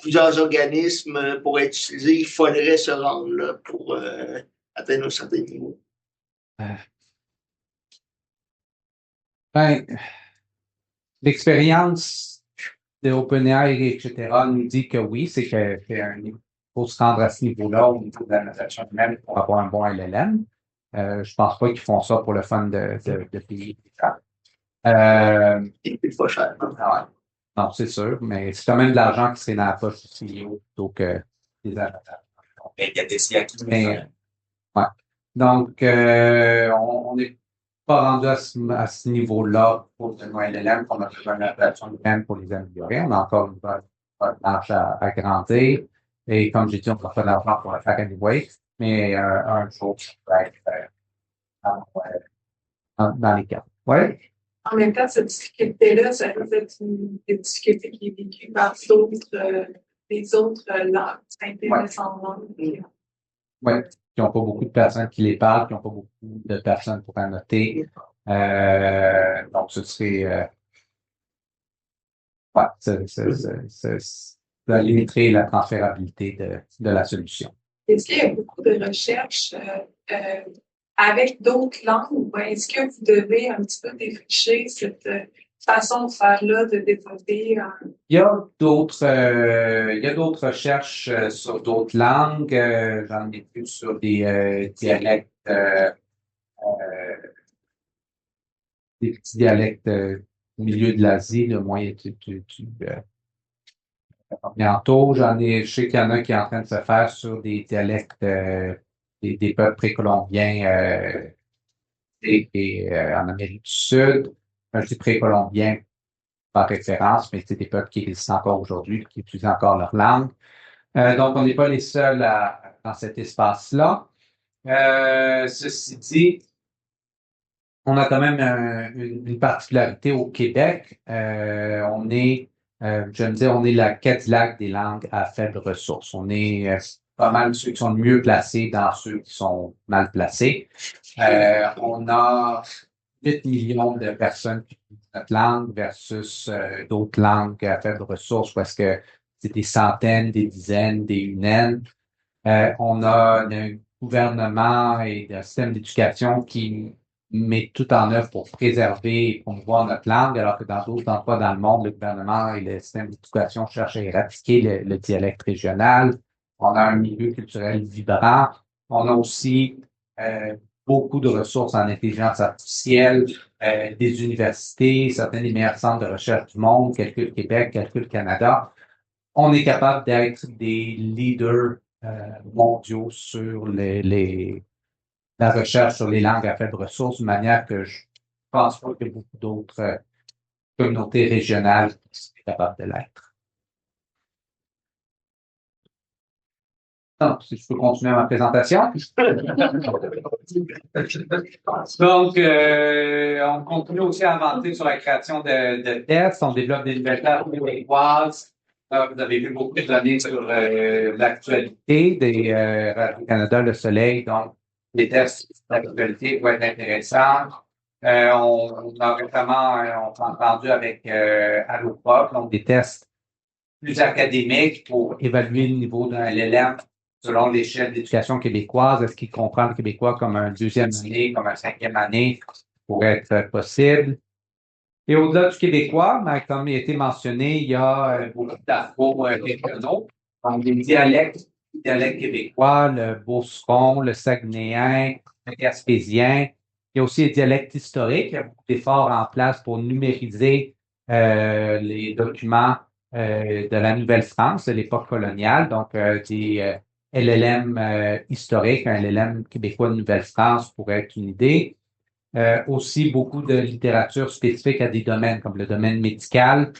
plusieurs organismes pour être utilisé, il faudrait se rendre là, pour atteindre un certain niveau? L'expérience de OpenAI, etc., nous dit que oui, c'est qu'il faut se rendre à ce niveau-là au niveau de la notation humaine pour avoir un bon LLM. Je pense pas qu'ils font ça pour le fun de payer des gens. Il coûte pas cher. Non, c'est sûr, mais c'est quand même de l'argent qui serait dans la poche du CEO plutôt que des avatars. Mais il y a des siècles. Ouais. Donc, on n'est pas rendu à ce niveau-là pour le LLM qu'on a besoin de l'adaptation humaine pour les améliorer. On a encore une marge à grandir. Et comme j'ai dit, on ne va pas de l'argent pour le faire anyway. Mais un jour, ça peut être dans les cas. Ouais. En même temps, cette difficulté-là, ça peut être une difficulté qui est vécue par les autres langues intéressantes. Oui, qui n'ont pas beaucoup de personnes qui les parlent, qui n'ont pas beaucoup de personnes pour annoter. Donc, ce serait... ça limiterait la transférabilité de la solution. Est-ce qu'il y a beaucoup de recherches avec d'autres langues ou est-ce que vous devez un petit peu défricher cette façon de faire là, de développer Il y a d'autres recherches sur d'autres langues. J'en ai vu sur des dialectes, des petits dialectes au milieu de l'Asie, le moyen bientôt. Je sais qu'il y en a qui est en train de se faire sur des dialectes des peuples précolombiens en Amérique du Sud. Je dis précolombiens par référence, mais c'est des peuples qui existent encore aujourd'hui, qui utilisent encore leur langue. Donc, on n'est pas les seuls dans cet espace-là. Ceci dit, on a quand même une particularité au Québec. Je me dis, on est la Cadillac des langues à faibles ressources. On est pas mal ceux qui sont le mieux placés dans ceux qui sont mal placés. On a 8 millions de personnes qui utilisent notre langue versus d'autres langues à faibles ressources parce que c'est des centaines, des dizaines, des unaines. On a un gouvernement et un système d'éducation qui met tout en œuvre pour préserver et promouvoir notre langue, alors que dans d'autres endroits dans le monde, le gouvernement et le système d'éducation cherchent à éradiquer le dialecte régional. On a un milieu culturel vibrant. On a aussi beaucoup de ressources en intelligence artificielle, des universités, certains des meilleurs centres de recherche du monde, Calcul Québec, Calcul Canada. On est capable d'être des leaders mondiaux sur la recherche sur les langues à faibles ressources, de manière que je pense pas qu'il y a beaucoup d'autres communautés régionales qui sont capables de l'être. Donc, si je peux continuer ma présentation. Donc, on continue aussi à inventer sur la création de tests. On développe des nouvelles tests québécoises. Vous avez vu beaucoup de données sur l'actualité des Radio-Canada, Le Soleil. Donc, les tests d'actualité vont être intéressants. On a récemment entendu avec Alloprof, donc des tests plus académiques pour évaluer le niveau d'un LLM selon l'échelle d'éducation québécoise. Est-ce qu'il comprend le québécois comme un deuxième année, comme un cinquième année pour être possible? Et au-delà du québécois, comme il a été mentionné, il y a beaucoup d'afro-régionaux, donc des dialectes québécois, le beauceron, le saguenéen, le gaspésien. Il y a aussi les dialectes historiques. Il y a beaucoup d'efforts en place pour numériser les documents de la Nouvelle-France, de l'époque coloniale, donc des LLM historiques, un LLM québécois de Nouvelle-France pourrait être une idée. Aussi beaucoup de littérature spécifique à des domaines, comme le domaine médical,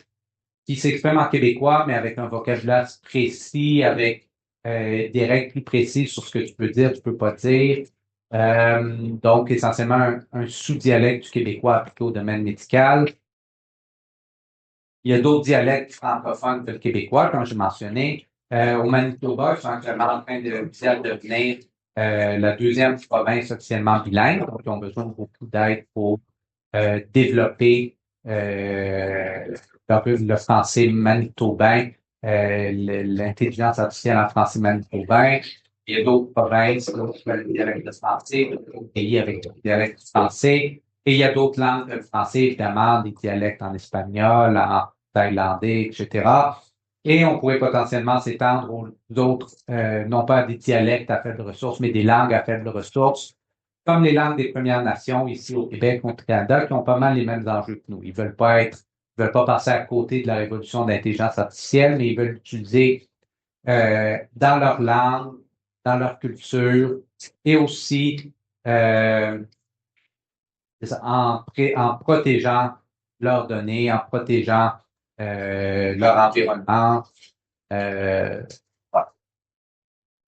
qui s'exprime en québécois, mais avec un vocabulaire précis, avec des règles plus précises sur ce que tu peux dire, tu peux pas dire. Donc, essentiellement, un sous-dialecte du québécois appliqué au domaine médical. Il y a d'autres dialectes francophones que le québécois, comme j'ai mentionné. Au Manitoba, ils sont actuellement en train de devenir la deuxième province officiellement bilingue, donc ils ont besoin de beaucoup d'aide pour développer le français manitobain, l'intelligence artificielle en français manitobain. Il y a d'autres provinces, d'autres dialectes de français, d'autres pays avec des dialectes français. Et il y a d'autres langues que le français, évidemment, des dialectes en espagnol, en thaïlandais, etc. Et on pourrait potentiellement s'étendre aux autres, non pas des dialectes à faible ressources, mais des langues à faible ressources, comme les langues des Premières Nations ici au Québec ou au Canada, qui ont pas mal les mêmes enjeux que nous. Ils veulent pas passer à côté de la révolution d'intelligence artificielle, mais ils veulent l'utiliser dans leur langue, dans leur culture, et aussi en protégeant leurs données, en protégeant leur environnement. Voilà.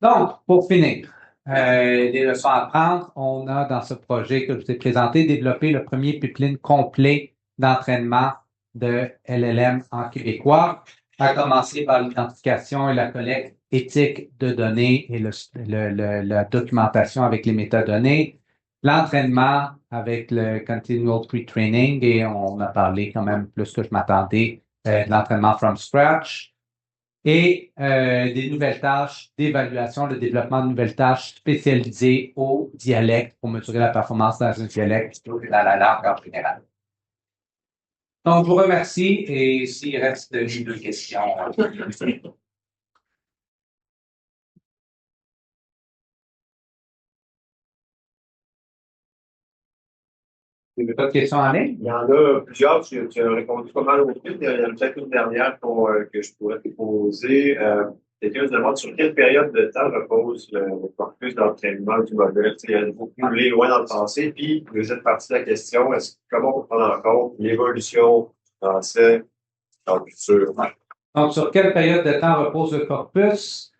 Donc, pour finir, des leçons à prendre, on a dans ce projet que je vous ai présenté développé le premier pipeline complet d'entraînement de LLM en québécois, à commencer par l'identification et la collecte éthique de données et la documentation avec les métadonnées, l'entraînement avec le Continual Pre-Training, et on a parlé quand même plus que je m'attendais de l'entraînement from scratch, et des nouvelles tâches d'évaluation, le développement de nouvelles tâches spécialisées au dialecte pour mesurer la performance dans un dialecte plutôt que dans la langue en général. Donc, je vous remercie et s'il reste une deux questions. Vous n'avez pas de questions en ligne? Il y en a plusieurs, tu as répondu pas mal au fil. Il y en a peut-être une dernière que je pourrais te poser. Quelqu'un se demande sur quelle période de temps repose le corpus d'entraînement du modèle. Il y a beaucoup plus loin dans le passé. Puis, deuxième partie de la question, comment on peut prendre en compte l'évolution du français dans le futur? Donc, sur quelle période de temps repose le corpus?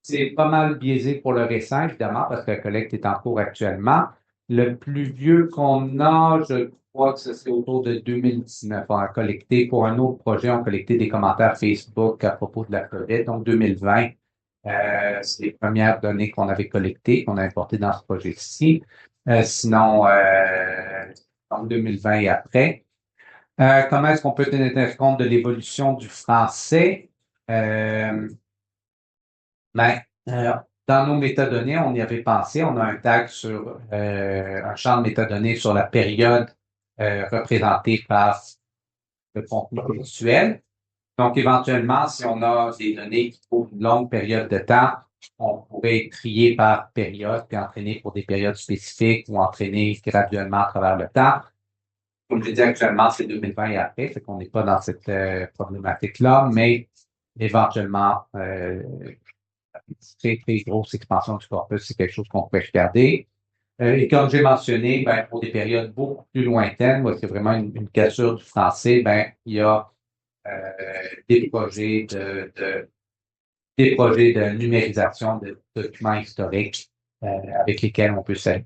C'est pas mal biaisé pour le récent, évidemment, parce que la collecte est en cours actuellement. Le plus vieux qu'on a, je crois que ce serait autour de 2019. On a collecté, pour un autre projet, on a collecté des commentaires Facebook à propos de la COVID. Donc, 2020, c'est les premières données qu'on avait collectées, qu'on a importées dans ce projet-ci. Sinon, donc 2020 et après. Comment est-ce qu'on peut tenir compte de l'évolution du français? Dans nos métadonnées, on y avait pensé, on a un tag sur un champ de métadonnées sur la période représentée par le contenu textuel. Donc, éventuellement, si on a des données qui couvrent une longue période de temps, on pourrait trier par période, puis entraîner pour des périodes spécifiques ou entraîner graduellement à travers le temps. Comme je dis actuellement, c'est 2020 et après, fait qu'on n'est pas dans cette problématique-là, mais éventuellement, très, très grosse expansion du corpus, c'est quelque chose qu'on peut regarder. Et comme j'ai mentionné, pour des périodes beaucoup plus lointaines, où c'est vraiment une cassure du français, il y a des projets de numérisation de documents historiques avec lesquels on peut s'allier.